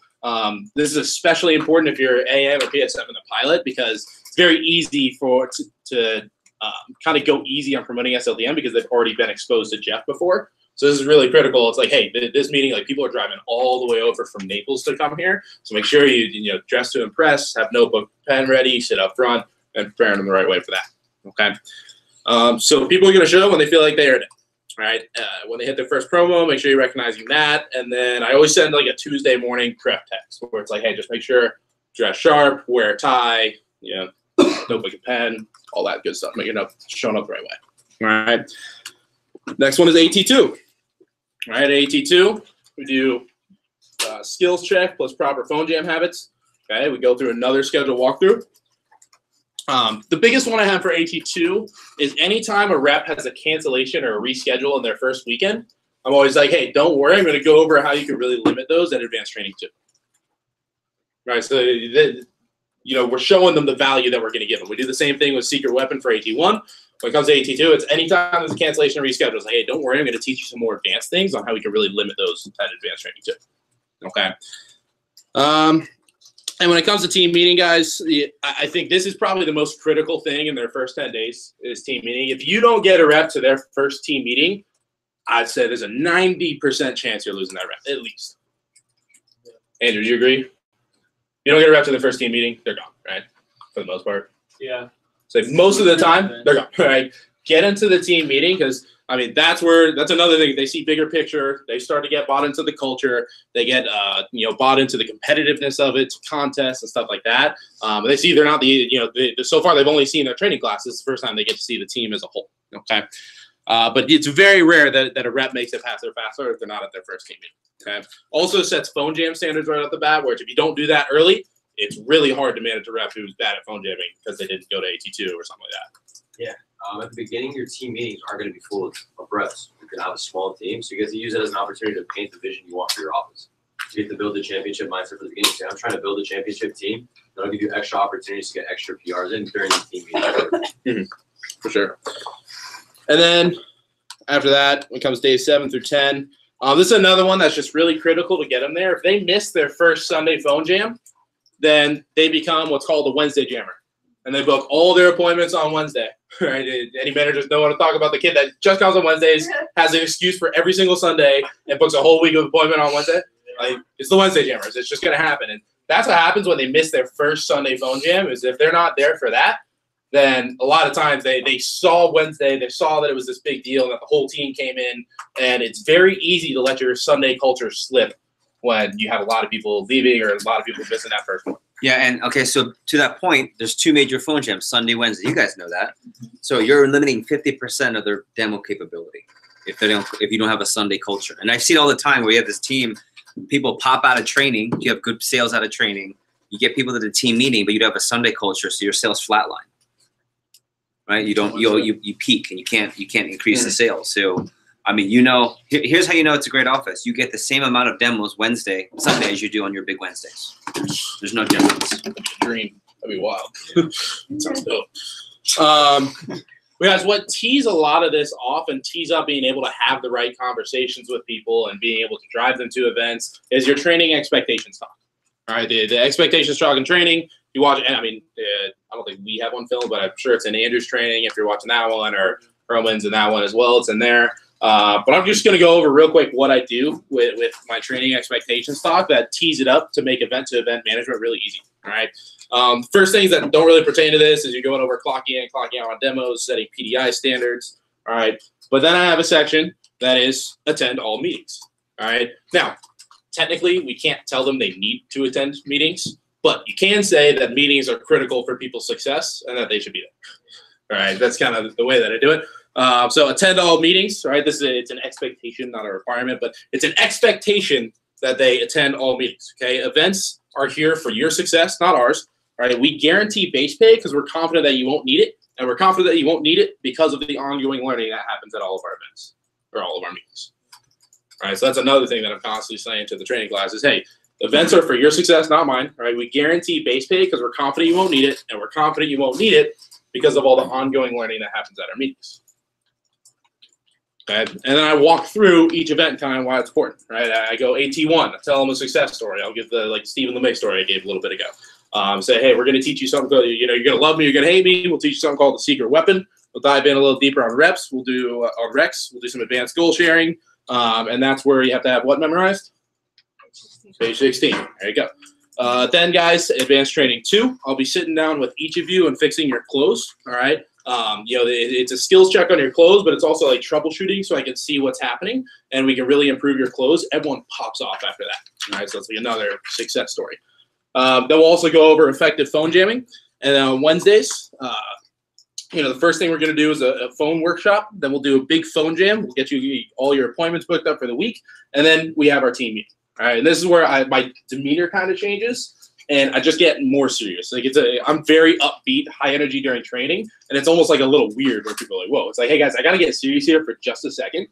This is especially important if you're AM or PS7 the pilot because it's very easy to kind of go easy on promoting SLDM because they've already been exposed to Jeff before. So this is really critical. It's like, hey, this meeting, like people are driving all the way over from Naples to come here. So make sure you dress to impress, have notebook, pen ready, sit up front, and prepare them the right way for that. Okay. So people are going to show when they feel like they earned it. Right. When they hit their first promo, make sure you're recognizing that. And then I always send like a Tuesday morning prep text where it's like, hey, just make sure dress sharp, wear a tie, notebook and pen, all that good stuff. Make it showing up the right way. All right. Next one is AT2. All right, AT2, we do skills check plus proper phone jam habits. Okay, we go through another schedule walkthrough. The biggest one I have for AT2 is anytime a rep has a cancellation or a reschedule in their first weekend, I'm always like, hey, don't worry. I'm going to go over how you can really limit those at advanced training too. Right, so we're showing them the value that we're going to give them. We do the same thing with secret weapon for AT1. When it comes to AT2, it's anytime there's a cancellation or reschedule, it's like, hey, don't worry, I'm going to teach you some more advanced things on how we can really limit those at advanced training too. Okay. And when it comes to team meeting, guys, I think this is probably the most critical thing in their first 10 days is team meeting. If you don't get a rep to their first team meeting, I'd say there's a 90% chance you're losing that rep, at least. Andrew, do you agree? You don't get a rep to the first team meeting, they're gone, right? For the most part. Yeah. So most of the time, they're gone, right? Get into the team meeting because, that's another thing. They see bigger picture. They start to get bought into the culture. They get, bought into the competitiveness of it, contests and stuff like that. They see they're not so far they've only seen their training classes. It's the first time they get to see the team as a whole, okay? But it's very rare that a rep makes it past their FASTA if they're not at their first team meeting, okay? Also sets phone jam standards right off the bat, where if you don't do that early, it's really hard to manage a rep who's bad at phone jamming because they didn't go to AT2 or something like that. Yeah. At the beginning, your team meetings are going to be full of reps. You can have a small team, so you get to use it as an opportunity to paint the vision you want for your office. You get to build the championship mindset from the beginning. So I'm trying to build a championship team. That'll give you extra opportunities to get extra PRs in during the team meeting. For sure. And then after that, when it comes days 7 through 10, this is another one that's just really critical to get them there. If they miss their first Sunday phone jam, then they become what's called a Wednesday jammer. And they book all their appointments on Wednesday, right? Any managers know how to talk about the kid that just comes on Wednesdays, has an excuse for every single Sunday, and books a whole week of appointment on Wednesday. Like, it's the Wednesday jammers. It's just going to happen. And that's what happens when they miss their first Sunday phone jam, is if they're not there for that, then a lot of times they saw Wednesday, they saw that it was this big deal, and that the whole team came in, and it's very easy to let your Sunday culture slip when you have a lot of people leaving or a lot of people missing that first one. Yeah, and okay, so to that point, there's 2 major phone jams, Sunday, Wednesday. You guys know that. So you're limiting 50% of their demo capability if you don't have a Sunday culture. And I see it all the time where you have this team, people pop out of training, you have good sales out of training, You get people to the team meeting, but you don't have a Sunday culture, so your sales flatline. Right? You peak and you can't increase the sales. So I mean, here's how you know it's a great office. You get the same amount of demos Sunday as you do on your big Wednesdays. There's no difference. Dream. That'd be wild. Sounds dope. Guys, what tees a lot of this off and tees up being able to have the right conversations with people and being able to drive them to events is your training expectations talk. All right, the expectations talk and training. You watch, and I mean, I don't think we have one film, but I'm sure it's in Andrew's training if you're watching that one, or Roman's in that one as well. It's in there. But I'm just going to go over real quick what I do with my training expectations talk that tees it up to make event-to-event management really easy. All right. First things that don't really pertain to this is you're going over clocking in, clocking out on demos, setting PDI standards. All right. But then I have a section that is attend all meetings. All right. Now, technically, we can't tell them they need to attend meetings, but you can say that meetings are critical for people's success and that they should be there. All right. That's kind of the way that I do it. So attend all meetings. Right. It's an expectation, not a requirement, but it's an expectation that they attend all meetings. Okay. Events are here for your success, not ours. All right, we guarantee base pay because we're confident that you won't need it, and we're confident that you won't need it because of the ongoing learning that happens at all of our events or all of our meetings. All right, so that's another thing that I'm constantly saying to the training classes. Hey, events are for your success, not mine. All right, we guarantee base pay because we're confident you won't need it, and we're confident you won't need it because of all the ongoing learning that happens at our meetings. Okay, and then I walk through each event and kind of why it's important, right? I go AT1, I tell them a success story. I'll give the Stephen LeMay story I gave a little bit ago. Say, hey, we're going to teach you something. You're going to love me, you're going to hate me. We'll teach you something called the secret weapon. We'll dive in a little deeper on reps. We'll do on recs. We'll do some advanced goal sharing, and that's where you have to have what memorized? Page 16. There you go. Then, guys, advanced training 2. I'll be sitting down with each of you and fixing your clothes. All right. It's a skills check on your clothes, but it's also like troubleshooting so I can see what's happening and we can really improve your clothes. Everyone pops off after that. All right, so it's like another success story. Then we'll also go over effective phone jamming. And then on Wednesdays, the first thing we're going to do is a phone workshop. Then we'll do a big phone jam. We'll get you all your appointments booked up for the week. And then we have our team meeting. All right, and this is where my demeanor kind of changes. And I just get more serious. Like I'm very upbeat, high energy during training, and it's almost like a little weird where people are like, "Whoa!" It's like, "Hey guys, I got to get serious here for just a second."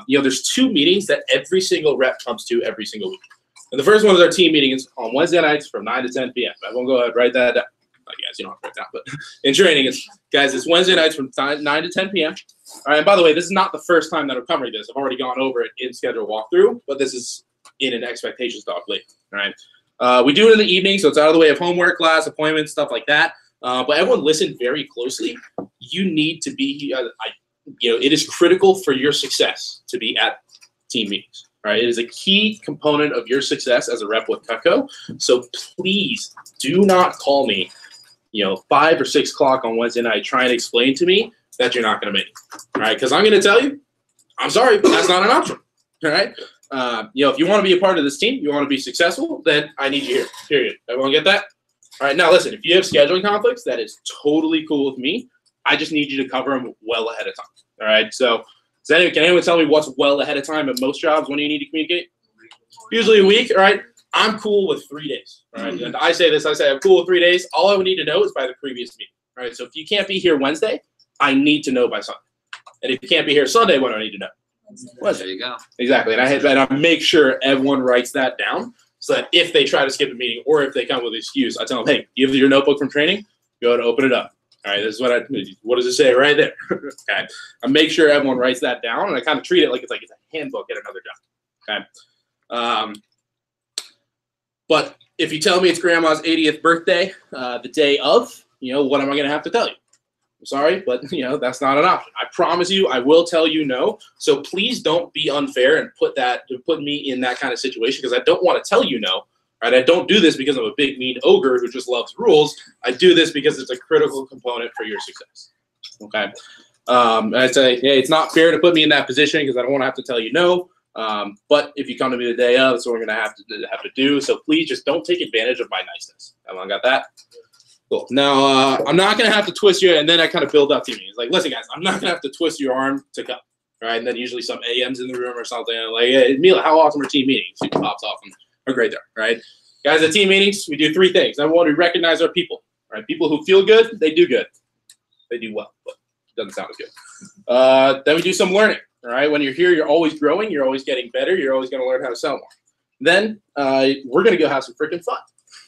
There's 2 meetings that every single rep comes to every single week. And the first one is our team meeting. It's on Wednesday nights from 9 to 10 p.m. I won't go ahead and write that down. Guys, you don't have to write that, but in training, it's Wednesday nights from 9 to 10 p.m. All right. And by the way, this is not the first time that I'm covering this. I've already gone over it in schedule walkthrough, but this is in an expectations talk later. All right. We do it in the evening, so it's out of the way of homework, class, appointments, stuff like that. But everyone listen very closely. You need to be, it is critical for your success to be at team meetings. Right? It is a key component of your success as a rep with Cutco. So please do not call me, 5 or 6 o'clock on Wednesday night trying to explain to me that you're not going to make it. All right? Because I'm going to tell you, I'm sorry, but that's not an option. All right? If you want to be a part of this team, you want to be successful, then I need you here, period. Everyone get that? All right, now listen, if you have scheduling conflicts, that is totally cool with me. I just need you to cover them well ahead of time. All right, so can anyone tell me what's well ahead of time at most jobs? When do you need to communicate? Usually a week, all right? I'm cool with 3 days, all right? And I say I'm cool with 3 days. All I would need to know is by the previous meeting, all right? So if you can't be here Wednesday, I need to know by Sunday. And if you can't be here Sunday, what do I need to know? Wednesday. There you go. Exactly. And I make sure everyone writes that down so that if they try to skip a meeting or if they come with an excuse, I tell them, hey, give your notebook from training, go to open it up. All right, this is what does it say right there? Okay. I make sure everyone writes that down, and I kind of treat it like it's a handbook at another job. Okay. But if you tell me it's grandma's 80th birthday, the day of, what am I going to have to tell you? I'm sorry, but that's not an option. I promise you, I will tell you no. So please don't be unfair and put me in that kind of situation because I don't want to tell you no. Right? I don't do this because I'm a big mean ogre who just loves rules. I do this because it's a critical component for your success. Okay. I'd say, hey, it's not fair to put me in that position because I don't want to have to tell you no. But if you come to me the day of, that's what we're going to have to do. So please just don't take advantage of my niceness. Everyone got that? Cool. Now, I'm not going to have to twist you, and then I kind of build up to me. It's like, listen, guys, I'm not going to have to twist your arm to come. Right? And then usually some AM's in the room or something. Like, hey, Mila, how awesome are team meetings? She pops off and are great there, right? Guys, at team meetings, we do 3 things. Number 1, we recognize our people. Right? People who feel good, they do good. They do well, but it doesn't sound as good. Then we do some learning. All right, when you're here, you're always growing. You're always getting better. You're always going to learn how to sell more. Then we're going to go have some freaking fun.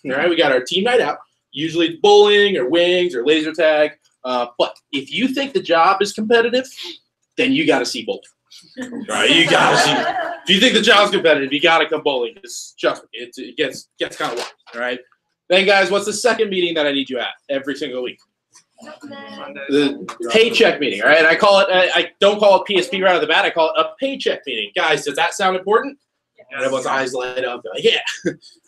All right, we got our team night out. Usually it's bowling or wings or laser tag. But if you think the job is competitive, then you got to see bowling. All right, you got to see. If you think the job's competitive, you got to come bowling. It's just it gets kind of wild. All right. Then, guys, what's the second meeting that I need you at every single week? The paycheck meeting. All right. I call it. I don't call it PSP right off the bat. I call it a paycheck meeting. Guys, does that sound important? And everyone's eyes light up. They're like, yeah.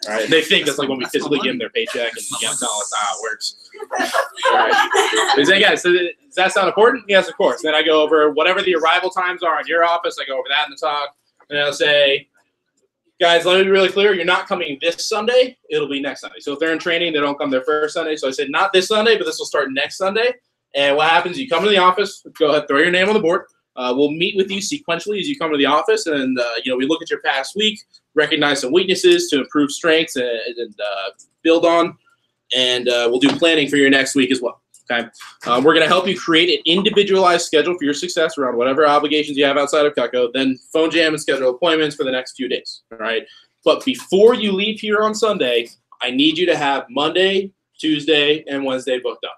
All right. They think that's like when we physically give them their paycheck and yeah, no, that's how it works. All right. They say, guys, so does that sound important? Yes, of course. Then I go over whatever the arrival times are in your office. I go over that in the talk. And I'll say, guys, let me be really clear. You're not coming this Sunday. It'll be next Sunday. So if they're in training, they don't come their first Sunday. So I said, not this Sunday, but this will start next Sunday. And what happens, you come to the office, go ahead, throw your name on the board. We'll meet with you sequentially as you come to the office. And, we look at your past week, recognize some weaknesses to improve strengths and build on. And we'll do planning for your next week as well. Okay. We're going to help you create an individualized schedule for your success around whatever obligations you have outside of Cutco. Then phone jam and schedule appointments for the next few days. All right. But before you leave here on Sunday, I need you to have Monday, Tuesday, and Wednesday booked up.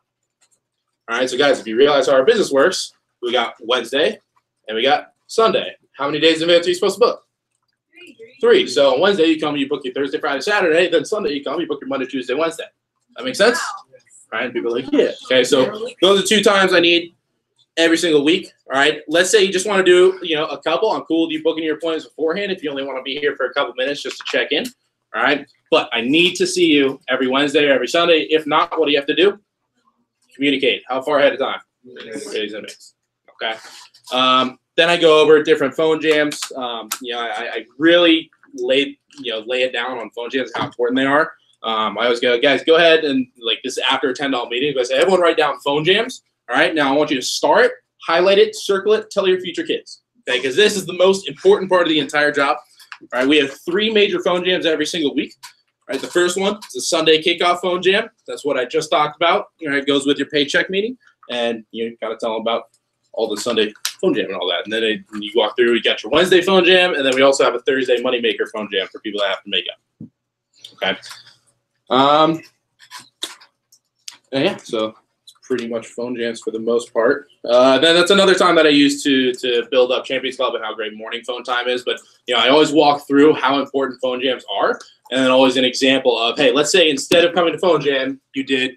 All right. So, guys, if you realize how our business works, we got Wednesday and we got Sunday. How many days in advance are you supposed to book? 3. So on Wednesday, you come, you book your Thursday, Friday, Saturday. Then Sunday, you come, you book your Monday, Tuesday, Wednesday. That makes sense? All right, people are like, yeah. Okay, so those are 2 times I need every single week. All right, let's say you just want to do, a couple. I'm cool with you booking your appointments beforehand if you only want to be here for a couple minutes just to check in. All right, but I need to see you every Wednesday or every Sunday. If not, what do you have to do? Communicate. How far ahead of time? 3 days in advance. Okay. Then I go over different phone jams. I really lay it down on phone jams, how important they are. I always go, guys, go ahead and like this after a $10 meeting, I say, everyone write down phone jams. All right. Now I want you to star it, highlight it, circle it, tell your future kids. Okay. Because this is the most important part of the entire job. All right. We have 3 major phone jams every single week. All right. The first one is a Sunday kickoff phone jam. That's what I just talked about. All right. It goes with your paycheck meeting. And you got to tell them about all the Sunday phone jam and all that. And then you walk through, you got your Wednesday phone jam. And then we also have a Thursday moneymaker phone jam for people that have to make up. Okay. Yeah, so it's pretty much phone jams for the most part. Then that's another time that I use to build up Champions Club and how great morning phone time is. But, I always walk through how important phone jams are. And then always an example of, hey, let's say instead of coming to phone jam, you did,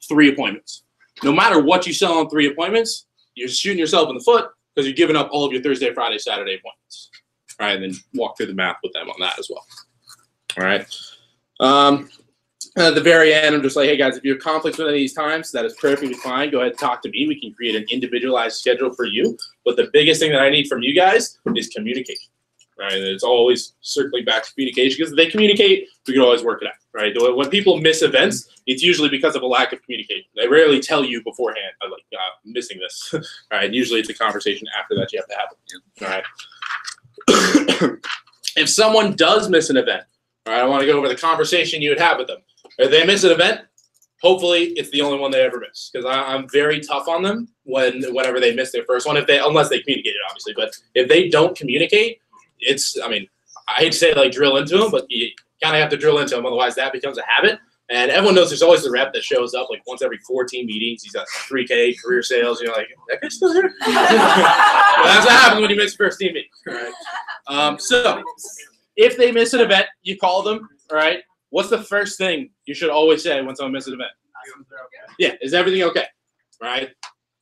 3 appointments. No matter what you sell on 3 appointments, you're shooting yourself in the foot because you're giving up all of your Thursday, Friday, Saturday appointments. All right, and then walk through the math with them on that as well. All right. At the very end, I'm just like, hey, guys, if you have conflicts with any of these times, that is perfectly fine. Go ahead and talk to me. We can create an individualized schedule for you. But the biggest thing that I need from you guys is communication. Right? And it's always circling back to communication because if they communicate, we can always work it out. Right? When people miss events, it's usually because of a lack of communication. They rarely tell you beforehand, I'm like, I'm missing this. All right? And usually it's a conversation after that you have to have. All right? If someone does miss an event, all right, I want to go over the conversation you would have with them. If they miss an event, hopefully it's the only one they ever miss. Because I'm very tough on them whenever they miss their first one, unless they communicated, obviously. But if they don't communicate, I hate to say like drill into them, but you kind of have to drill into them. Otherwise, that becomes a habit. And everyone knows there's always the rep that shows up like once every 14 meetings. He's got 3K career sales. You're like, that guy's still here? Well, that's what happens when you miss first team meeting. All right? So if they miss an event, you call them. All right. What's the first thing you should always say when someone misses an event? Yeah, is everything okay? Right?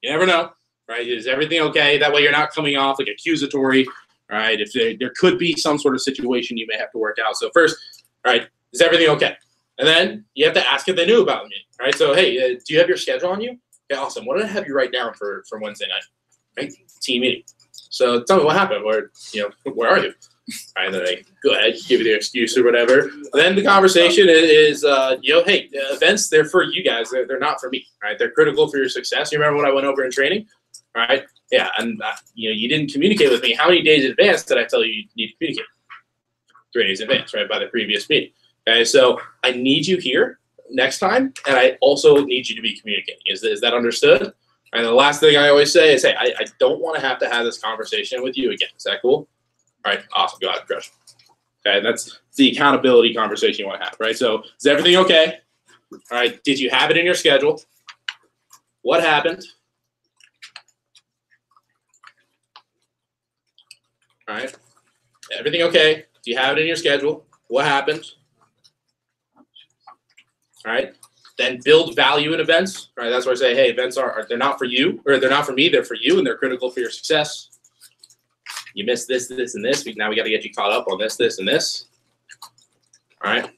You never know. Right? Is everything okay? That way you're not coming off like accusatory. Right? If there could be some sort of situation you may have to work out. So first, right, is everything okay? And then you have to ask if they knew about me. Right? So hey, do you have your schedule on you? Okay, awesome. What did I have you write down for Wednesday night? Right? Team meeting. So tell me what happened. Where are you? Right, and then they go ahead, give you their excuse or whatever. And then the conversation is, hey, events, they're for you guys. They're not for me. Right? They're critical for your success. You remember when I went over in training? All right? Yeah, and you didn't communicate with me. How many days in advance did I tell you you need to communicate? 3 days in advance, right, by the previous meeting. Okay, so I need you here next time, and I also need you to be communicating. Is that understood? And the last thing I always say is, hey, I don't want to have this conversation with you again. Is that cool? All right, awesome. Go ahead, crush. Okay, that's the accountability conversation you want to have, right? So is everything okay? All right, did you have it in your schedule? What happened? All right, everything okay? Do you have it in your schedule? What happened? All right. Then build value in events. Right, that's where I say, hey, events they're not for you, or they're not for me. They're for you, and they're critical for your success. You missed this, this, and this. Now we got to get you caught up on this, this, and this. All right.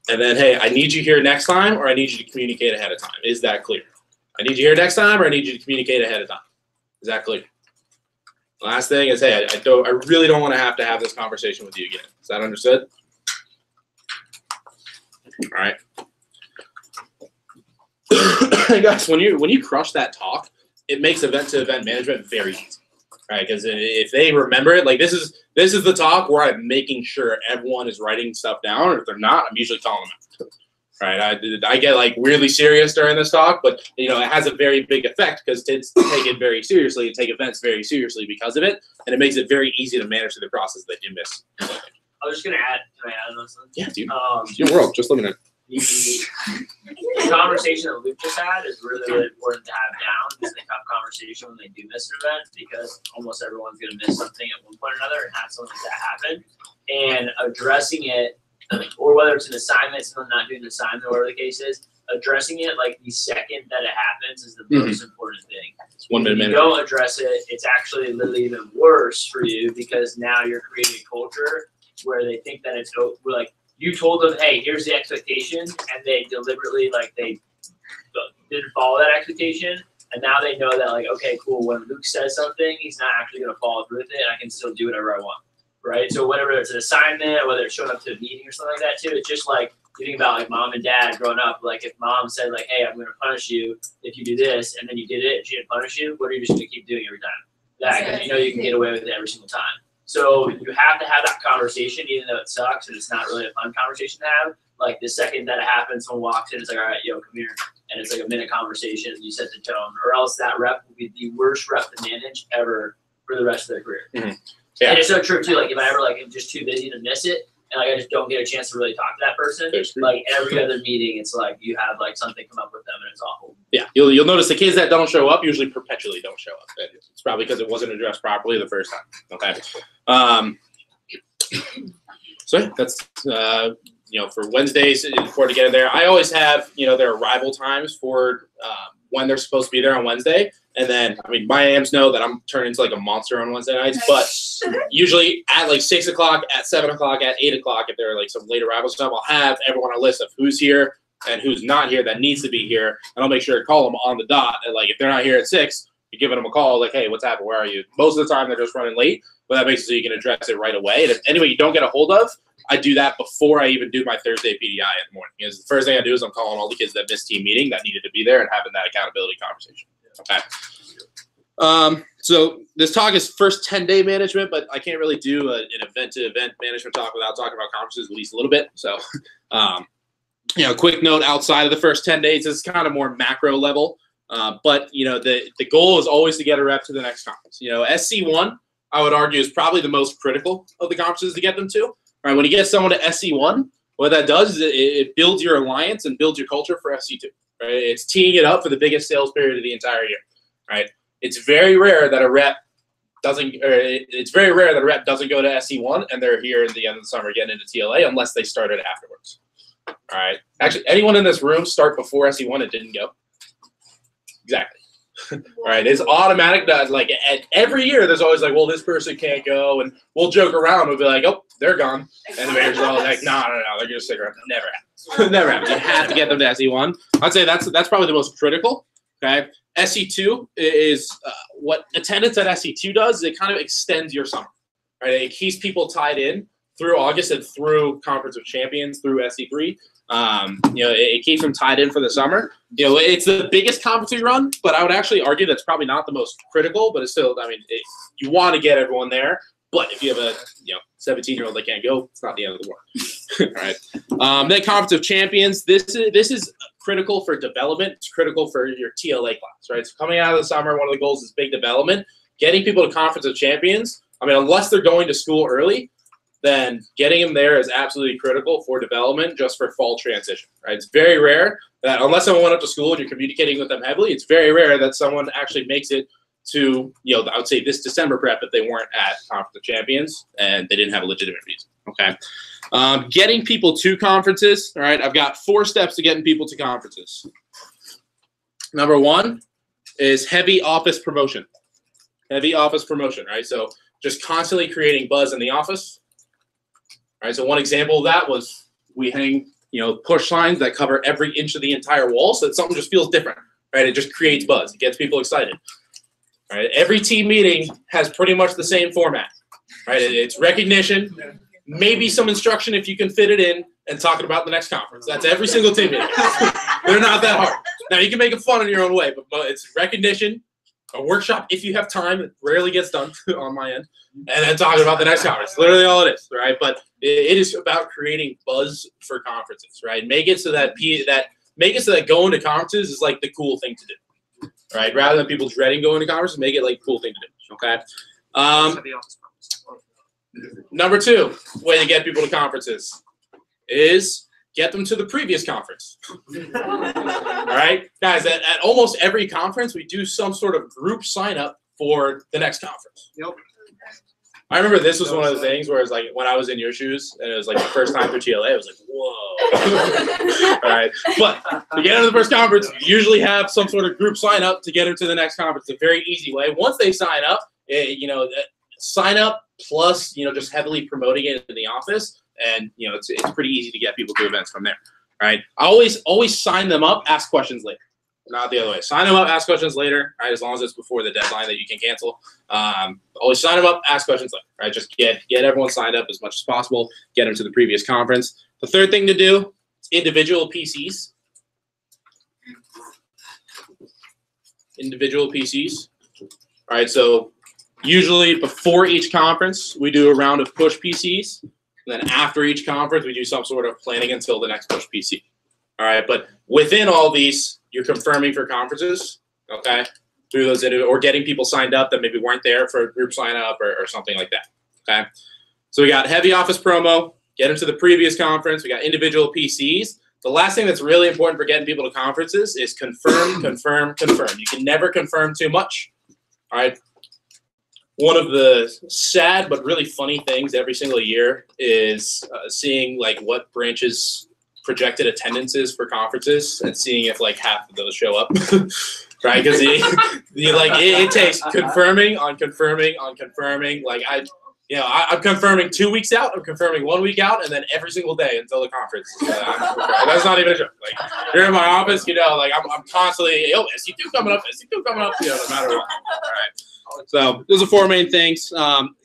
And then, hey, I need you here next time, or I need you to communicate ahead of time. Is that clear? I need you here next time, or I need you to communicate ahead of time. Is that clear? Last thing is, hey, I really don't want to have this conversation with you again. Is that understood? All right. Guys, when you crush that talk, it makes event-to-event management very easy, right? Because if they remember it, like this is the talk where I'm making sure everyone is writing stuff down, or if they're not, I'm usually calling them out. Right? I get like weirdly serious during this talk, but it has a very big effect because kids take it very seriously and take events very seriously because of it, and it makes it very easy to manage through the process that you miss. I was just gonna add. Can I add on something? Yeah, dude. It's your world. Just living it. The conversation that Luke just had is really, really important to have down. Just a tough conversation when they do miss an event, because almost everyone's going to miss something at one point or another and have something like that happen. And addressing it, or whether it's an assignment, someone not doing an assignment, or whatever the case is, addressing it like the second that it happens is the most important thing. It's 1 minute. If you don't address it, it's actually literally even worse for you, because now you're creating a culture where they think that it's like, you told them, hey, here's the expectation, and they deliberately, like, they didn't follow that expectation, and now they know that, like, okay, cool, when Luke says something, he's not actually going to follow through with it, and I can still do whatever I want, right? So whether it's an assignment, or whether it's showing up to a meeting or something like that, too, it's just like, you think about, like, mom and dad growing up, like, if mom said, like, hey, I'm going to punish you if you do this, and then you did it, and she didn't punish you, what are you just going to keep doing every time? That, because you know you can get away with it every single time. So you have to have that conversation, even though it sucks and it's not really a fun conversation to have. Like the second that it happens, someone walks in, it's like, all right, yo, come here. And it's like a minute conversation and you set the tone, or else that rep will be the worst rep to manage ever for the rest of their career. Mm-hmm. Yeah. And it's so true too. Like if I ever am just too busy to miss it, and like I just don't get a chance to really talk to that person, like every other meeting, it's like you have like something come up with them and it's awful. Yeah, you'll notice the kids that don't show up usually perpetually don't show up. It's probably because it wasn't addressed properly the first time. Okay. So yeah, that's for Wednesdays before to get in there. I always have their arrival times for when they're supposed to be there on Wednesday. And then, my AMs know that I'm turning into like a monster on Wednesday nights, but usually at like 6 o'clock, at 7 o'clock, at 8 o'clock, if there are like some late arrival stuff, I'll have everyone on a list of who's here and who's not here that needs to be here. And I'll make sure to call them on the dot. And like, if they're not here at 6, you're giving them a call like, hey, what's happening? Where are you? Most of the time, they're just running late, but that makes it so you can address it right away. And if anyway you don't get a hold of, I do that before I even do my Thursday PDI in the morning. Because the first thing I do is I'm calling all the kids that missed team meeting that needed to be there and having that accountability conversation. Okay. So this talk is first 10-day management, but I can't really do an event-to-event management talk without talking about conferences at least a little bit. So, quick note outside of the first 10 days is kind of more macro level. But the goal is always to get a rep to the next conference. SC1, I would argue, is probably the most critical of the conferences to get them to. All right, when you get someone to SC1, what that does is it builds your alliance and builds your culture for SC2. Right, it's teeing it up for the biggest sales period of the entire year. Right, it's very rare that a rep doesn't go to SC1 and they're here at the end of the summer getting into TLA unless they started afterwards. All right, actually, anyone in this room start before SC1 and didn't go? Exactly. All right, it's automatic that like every year there's always like, well, this person can't go, and we'll joke around. We'll be like, oh, they're gone, and the managers are all like, no, they're gonna stick around. Never happens. Never happens. You have to get them to SC1. I'd say that's probably the most critical. Okay, SC2 is what attendance at SC2 does. Is it kind of extends your summer. Right, it keeps people tied in through August and through Conference of Champions through SC3. It keeps them tied in for the summer. It's the biggest conference we run, but I would actually argue that's probably not the most critical, but it's still, you want to get everyone there. But if you have a 17-year-old that can't go, it's not the end of the world. All right. Then Conference of Champions. This is critical for development. It's critical for your TLA class, right? So coming out of the summer, one of the goals is big development. Getting people to Conference of Champions. I mean, unless they're going to school early, then getting them there is absolutely critical for development just for fall transition, right? It's very rare that unless someone went up to school and you're communicating with them heavily, it's very rare that someone actually makes it to, I would say this December prep if they weren't at Conference of Champions and they didn't have a legitimate reason, okay? Getting people to conferences, all right? I've got 4 steps to getting people to conferences. Number 1 is heavy office promotion. Heavy office promotion, right? So just constantly creating buzz in the office. All right, so one example of that was we hang, push signs that cover every inch of the entire wall so that something just feels different, right? It just creates buzz. It gets people excited. All right, every team meeting has pretty much the same format, right? It's recognition, maybe some instruction if you can fit it in, and talking about the next conference. That's every single team meeting. They're not that hard. Now, you can make it fun in your own way, but it's recognition, a workshop if you have time. It rarely gets done on my end. And then talking about the next conference. Literally all it is, right? But it is about creating buzz for conferences, right? Make it so that going to conferences is like the cool thing to do, right? Rather than people dreading going to conferences, make it like a cool thing to do, okay? Number 2 way to get people to conferences is get them to the previous conference. All right, guys, at almost every conference, we do some sort of group sign up for the next conference. Yep. I remember this was one of the things where it's like when I was in your shoes and it was like the first time for TLA, I was like, whoa. All right, but to get into the first conference, you usually have some sort of group sign up to get them to the next conference. It's a very easy way. Once they sign up, sign up plus, just heavily promoting it in the office. And, it's pretty easy to get people to events from there, right? I always sign them up, ask questions later. Not the other way. Sign them up, ask questions later, right? As long as it's before the deadline that you can cancel. Always sign them up, ask questions later, right? Just get everyone signed up as much as possible, get them to the previous conference. The third thing to do is individual PCs. Individual PCs. All right, so usually before each conference, we do a round of push PCs. And then after each conference, we do some sort of planning until the next push PC. All right, but within all these, you're confirming for conferences, okay, through those, or getting people signed up that maybe weren't there for a group sign up or something like that, okay? So we got heavy office promo, get them to the previous conference. We got individual PCs. The last thing that's really important for getting people to conferences is confirm, confirm, confirm. You can never confirm too much, all right? One of the sad but really funny things every single year is seeing like what branches projected attendance is for conferences and seeing if like half of those show up, right? Because it takes confirming on confirming on confirming. Like I'm confirming 2 weeks out, I'm confirming 1 week out, and then every single day until the conference. That's not even a joke. Like you're in my office, I'm constantly, SC2 coming up, SC2 coming up, no matter what. All right. So those are 4 main things,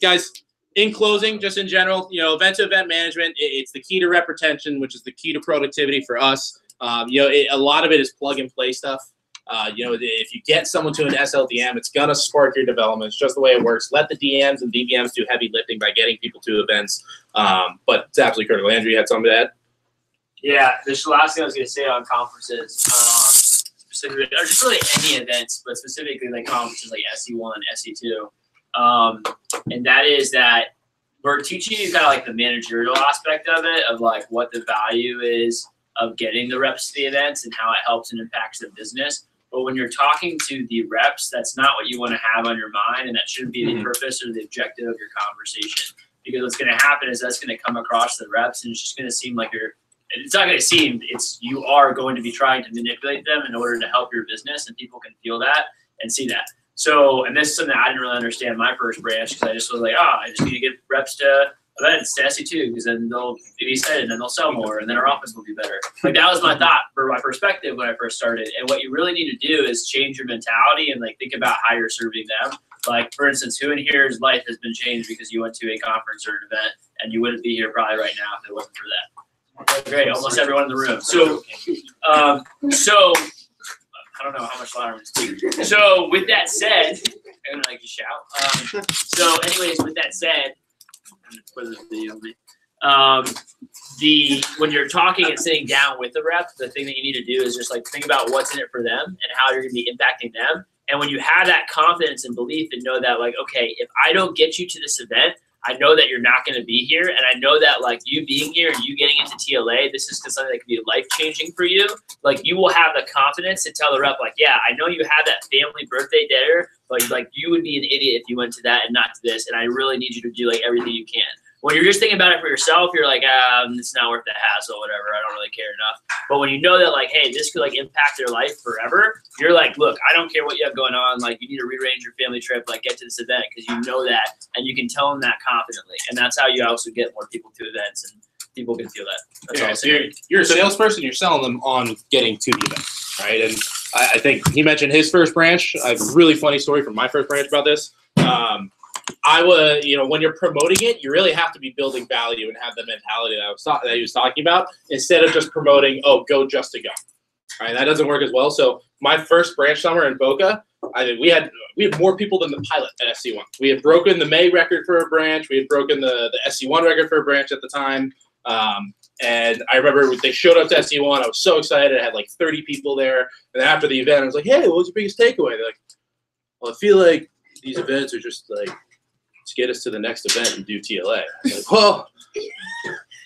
guys. In closing, just in general, event-to-event management, it's the key to rep retention, which is the key to productivity for us. A lot of it is plug-and-play stuff. If you get someone to an SLDM, it's going to spark your development. It's just the way it works. Let the DMs and DBMs do heavy lifting by getting people to events. But it's absolutely critical. Andrew, you had something to add? Yeah, the last thing I was going to say on conferences, specifically, or just really any events, but specifically like conferences like SE1, SE2. And that is that we're teaching you kind of like the managerial aspect of it, of like what the value is of getting the reps to the events and how it helps and impacts the business. But when you're talking to the reps, that's not what you want to have on your mind, and that shouldn't be the purpose or the objective of your conversation. Because what's going to happen is that's going to come across the reps, and it's just going to seem like it's not going to seem, you are going to be trying to manipulate them in order to help your business, and people can feel that and see that. So, and this is something I didn't really understand in my first branch, because I just was like, I just need to get reps to events, to SE2, because then they'll be excited, and then they'll sell more, and then our office will be better. Like, that was my thought for my perspective when I first started. And what you really need to do is change your mentality and like think about how you're serving them. Like, for instance, who in here's life has been changed because you went to a conference or an event, and you wouldn't be here probably right now if it wasn't for that? Great, almost everyone in the room. So, I don't know how much louder I'm going to speak. So with that said, I'm going to like to shout. So anyways, with that said, I'm going to put this video on me. When you're talking and sitting down with the rep, the thing that you need to do is just like think about what's in it for them and how you're going to be impacting them. And when you have that confidence and belief and know that, like, okay, if I don't get you to this event, I know that you're not going to be here. And I know that, like, you being here and you getting into TLA, this is something that could be life-changing for you. Like, you will have the confidence to tell the rep, like, yeah, I know you have that family birthday dinner, but, like, you would be an idiot if you went to that and not to this. And I really need you to do, like, everything you can. When you're just thinking about it for yourself, you're like, it's not worth the hassle, whatever. I don't really care enough. But when you know that, like, hey, this could, like, impact their life forever, you're like, look, I don't care what you have going on. Like, you need to rearrange your family trip, like, get to this event because you know that, and you can tell them that confidently. And that's how you also get more people to events, and people can feel that. That's all I'm So saying. you're a salesperson. You're selling them on getting to the event, right? And I think he mentioned his first branch. I have a really funny story from my first branch about this. I was, when you're promoting it, you really have to be building value and have the mentality that he was talking about instead of just promoting, go just to go. All right, that doesn't work as well. So my first branch summer in Boca, we had more people than the pilot at SC1. We had broken the May record for a branch. We had broken the SC1 record for a branch at the time. And I remember they showed up to SC1. I was so excited. I had like 30 people there. And then after the event, I was like, hey, what was your biggest takeaway? They're like, well, I feel like these events are just like, to get us to the next event and do TLA. Like, well,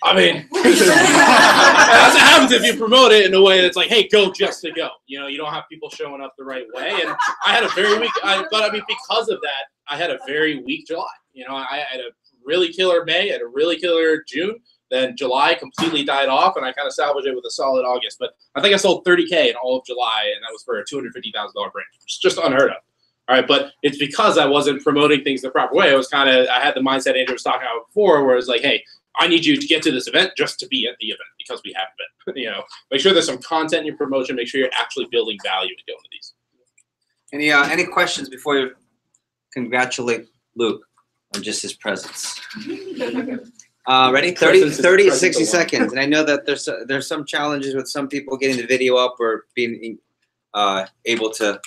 I mean, that's what happens if you promote it in a way that's like, hey, go just to go. You don't have people showing up the right way. And I had a very weak, because of that, I had a very weak July. I had a really killer May, and a really killer June. Then July completely died off, and I kind of salvaged it with a solid August. But I think I sold $30K in all of July, and that was for a $250,000 branch. It's just unheard of. All right, but it's because I wasn't promoting things the proper way. I had the mindset Andrew was talking about before, where it's like, hey, I need you to get to this event just to be at the event because we have been. Make sure there's some content in your promotion. Make sure you're actually building value to go into these. Any questions before you congratulate Luke on just his presence? Ready? 30 60 seconds. And I know that there's some challenges with some people getting the video up or being able to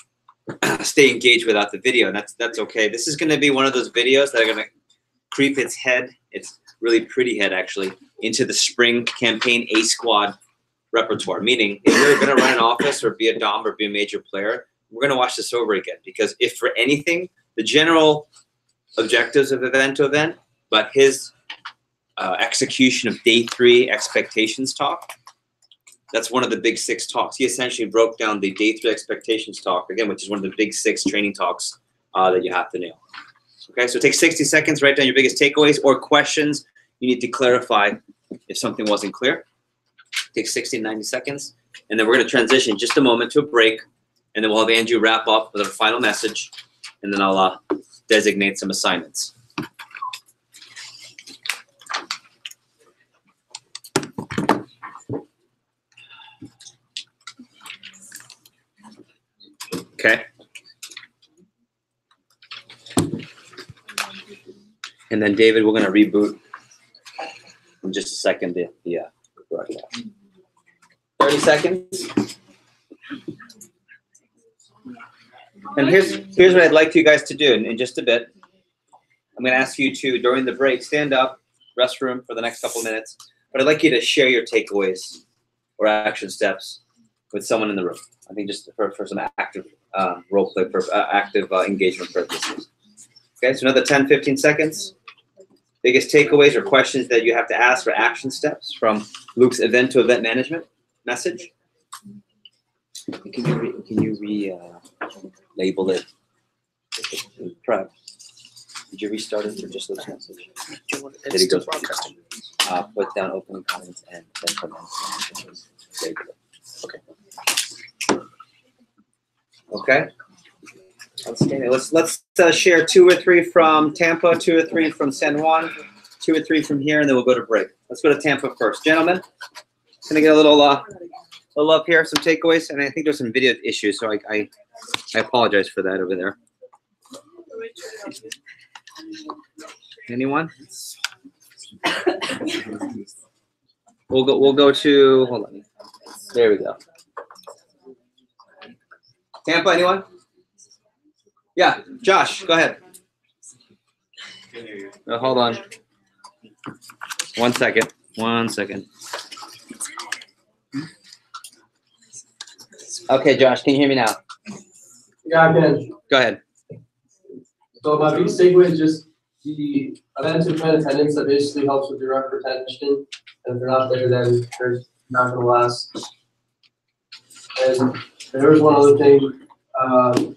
stay engaged without the video, and that's okay. This is going to be one of those videos that are going to creep its head, its really pretty head actually, into the spring campaign A squad repertoire. Meaning, if you're going to run an office or be a dom or be a major player, we're going to watch this over again, because if for anything, the general objectives of event to event, but his execution of day 3 expectations talk. That's one of the big 6 talks. He essentially broke down the day 3 expectations talk, again, which is one of the big 6 training talks that you have to nail. Okay, so take 60 seconds, write down your biggest takeaways or questions you need to clarify if something wasn't clear. Take 60 to 90 seconds, and then we're going to transition just a moment to a break, and then we'll have Andrew wrap up with a final message, and then I'll designate some assignments. Okay. And then David, we're going to reboot in just a second the broadcast. 30 seconds. And here's what I'd like you guys to do in just a bit. I'm going to ask you to, during the break, stand up, restroom for the next couple of minutes. But I'd like you to share your takeaways or action steps with someone in the room. I think just for some active role play, active engagement purposes. Okay, so another 10, 15 seconds. Biggest takeaways or questions that you have to ask or action steps from Luke's event to event management message. Can you label it? Prep. Did you restart it or just Luke's message? Did it go broadcasting? Put down opening comments and then comments. Label it. Okay. Okay. Let's share 2 or 3 from Tampa, 2 or 3 from San Juan, 2 or 3 from here, and then we'll go to break. Let's go to Tampa first, gentlemen. Gonna get a little up here, some takeaways, and I think there's some video issues, so I apologize for that over there. Anyone? We'll go to, hold on. There we go. Tampa, anyone? Yeah, Josh, go ahead. Hold on. 1 second. 1 second. Okay, Josh, can you hear me now? Yeah, I can. Go ahead. So my big segue is just the events and fan attendance that basically helps with your rep retention. And if they're not there, then they're not gonna last. And there was one other thing,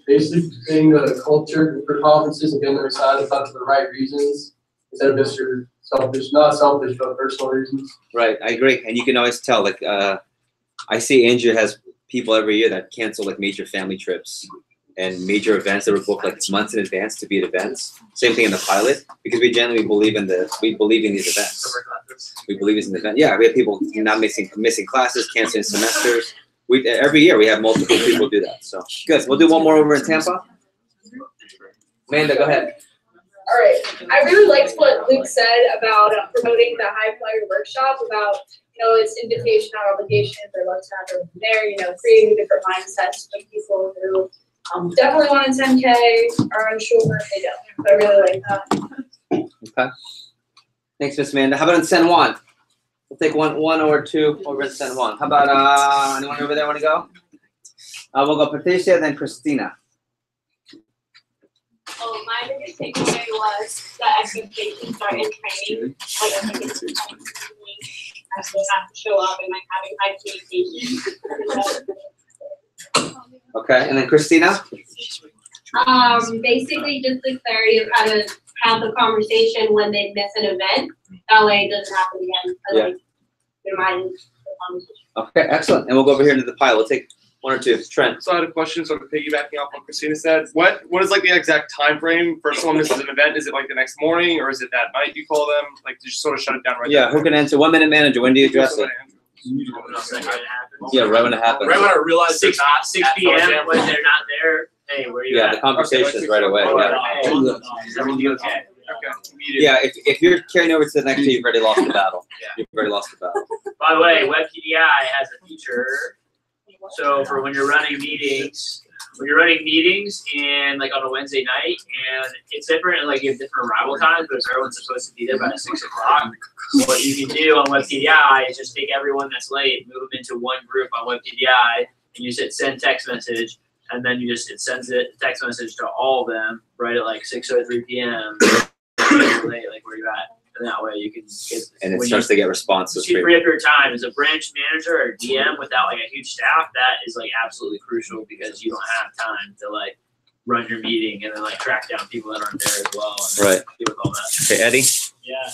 basically creating a culture for conferences and getting them excited about it for the right reasons instead of just your selfish, not selfish, but personal reasons. Right, I agree. And you can always tell, like, I see Andrew has people every year that cancel like major family trips and major events that were booked like months in advance to be at events. Same thing in the pilot, because we generally believe in these events. We believe it's an event. Yeah, we have people not missing classes, canceling semesters. Every year we have multiple people do that. So good. We'll do one more over in Tampa. Amanda, go ahead. All right. I really liked what Luke said about promoting the high flyer workshop about, it's invitation, not obligation. If they'd love to have everyone there, creating different mindsets for people who definitely want a 10K, are unsure if they don't. So I really like that. Okay. Thanks, Miss Amanda. How about in San Juan? We'll take one or two over in San Juan. How about anyone over there want to go? We'll go Patricia, then Christina. Oh, my biggest takeaway was the expectations are in training. Like, I think it's I still have to show up and like having high communication. Okay, and then Christina? Basically just the clarity of how to have the conversation when they miss an event. That way it doesn't happen again. Yeah. Like, your mind the conversation. Okay, excellent. And we'll go over here into the pile. We'll take one or two. Trent. So I had a question, sort of piggybacking off what Christina said. What is like the exact time frame for someone misses an event? Is it like the next morning or is it that night you call them? Like, did you sort of shut it down right Yeah, who can answer? 1 minute manager. When do you address it? Yeah, right when it happens. Right when I realize 6 p.m. when they're not there. Hey, where are you Yeah, at? the conversation is right away. Yeah. Is everything okay? Yeah, if you're carrying over to the next day, you've already lost the battle. You've already lost the battle. By the way, WebPDI has a feature. So for when you're running meetings, and like on a Wednesday night, and it's different, like you have different arrival times, but if everyone's supposed to be there by 6 o'clock, what you can do on WebPDI is just take everyone that's late, move them into one group on WebPDI, and you just hit send text message, and then it sends a text message to all of them right at like 6:03 p.m. late, like where you're at. And that way you can get. And it starts to get responses. You free up your time as a branch manager or DM without like a huge staff. That is like absolutely crucial because you don't have time to like run your meeting and then like track down people that aren't there as well. And Right. deal with all that. Okay, Eddie. Yeah,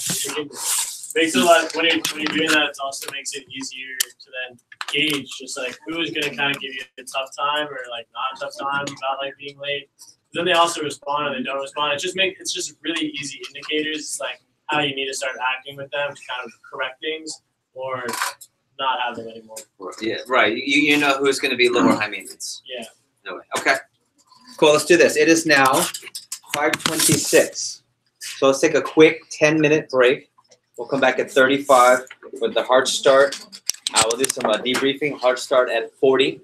makes it like when you're doing that, it also makes it easier to then gauge just like who is going to kind of give you a tough time or like not a tough time about like being late. Then they also respond or they don't respond. It's just really easy indicators. It's like how you need to start acting with them to kind of correct things or not have them anymore. Yeah, right. You know who's going to be low or high maintenance. Yeah. No way. Okay. Cool. Let's do this. It is now 5:26. So let's take a quick 10-minute break. We'll come back at 35 with the hard start. We'll do some debriefing. Hard start at 40.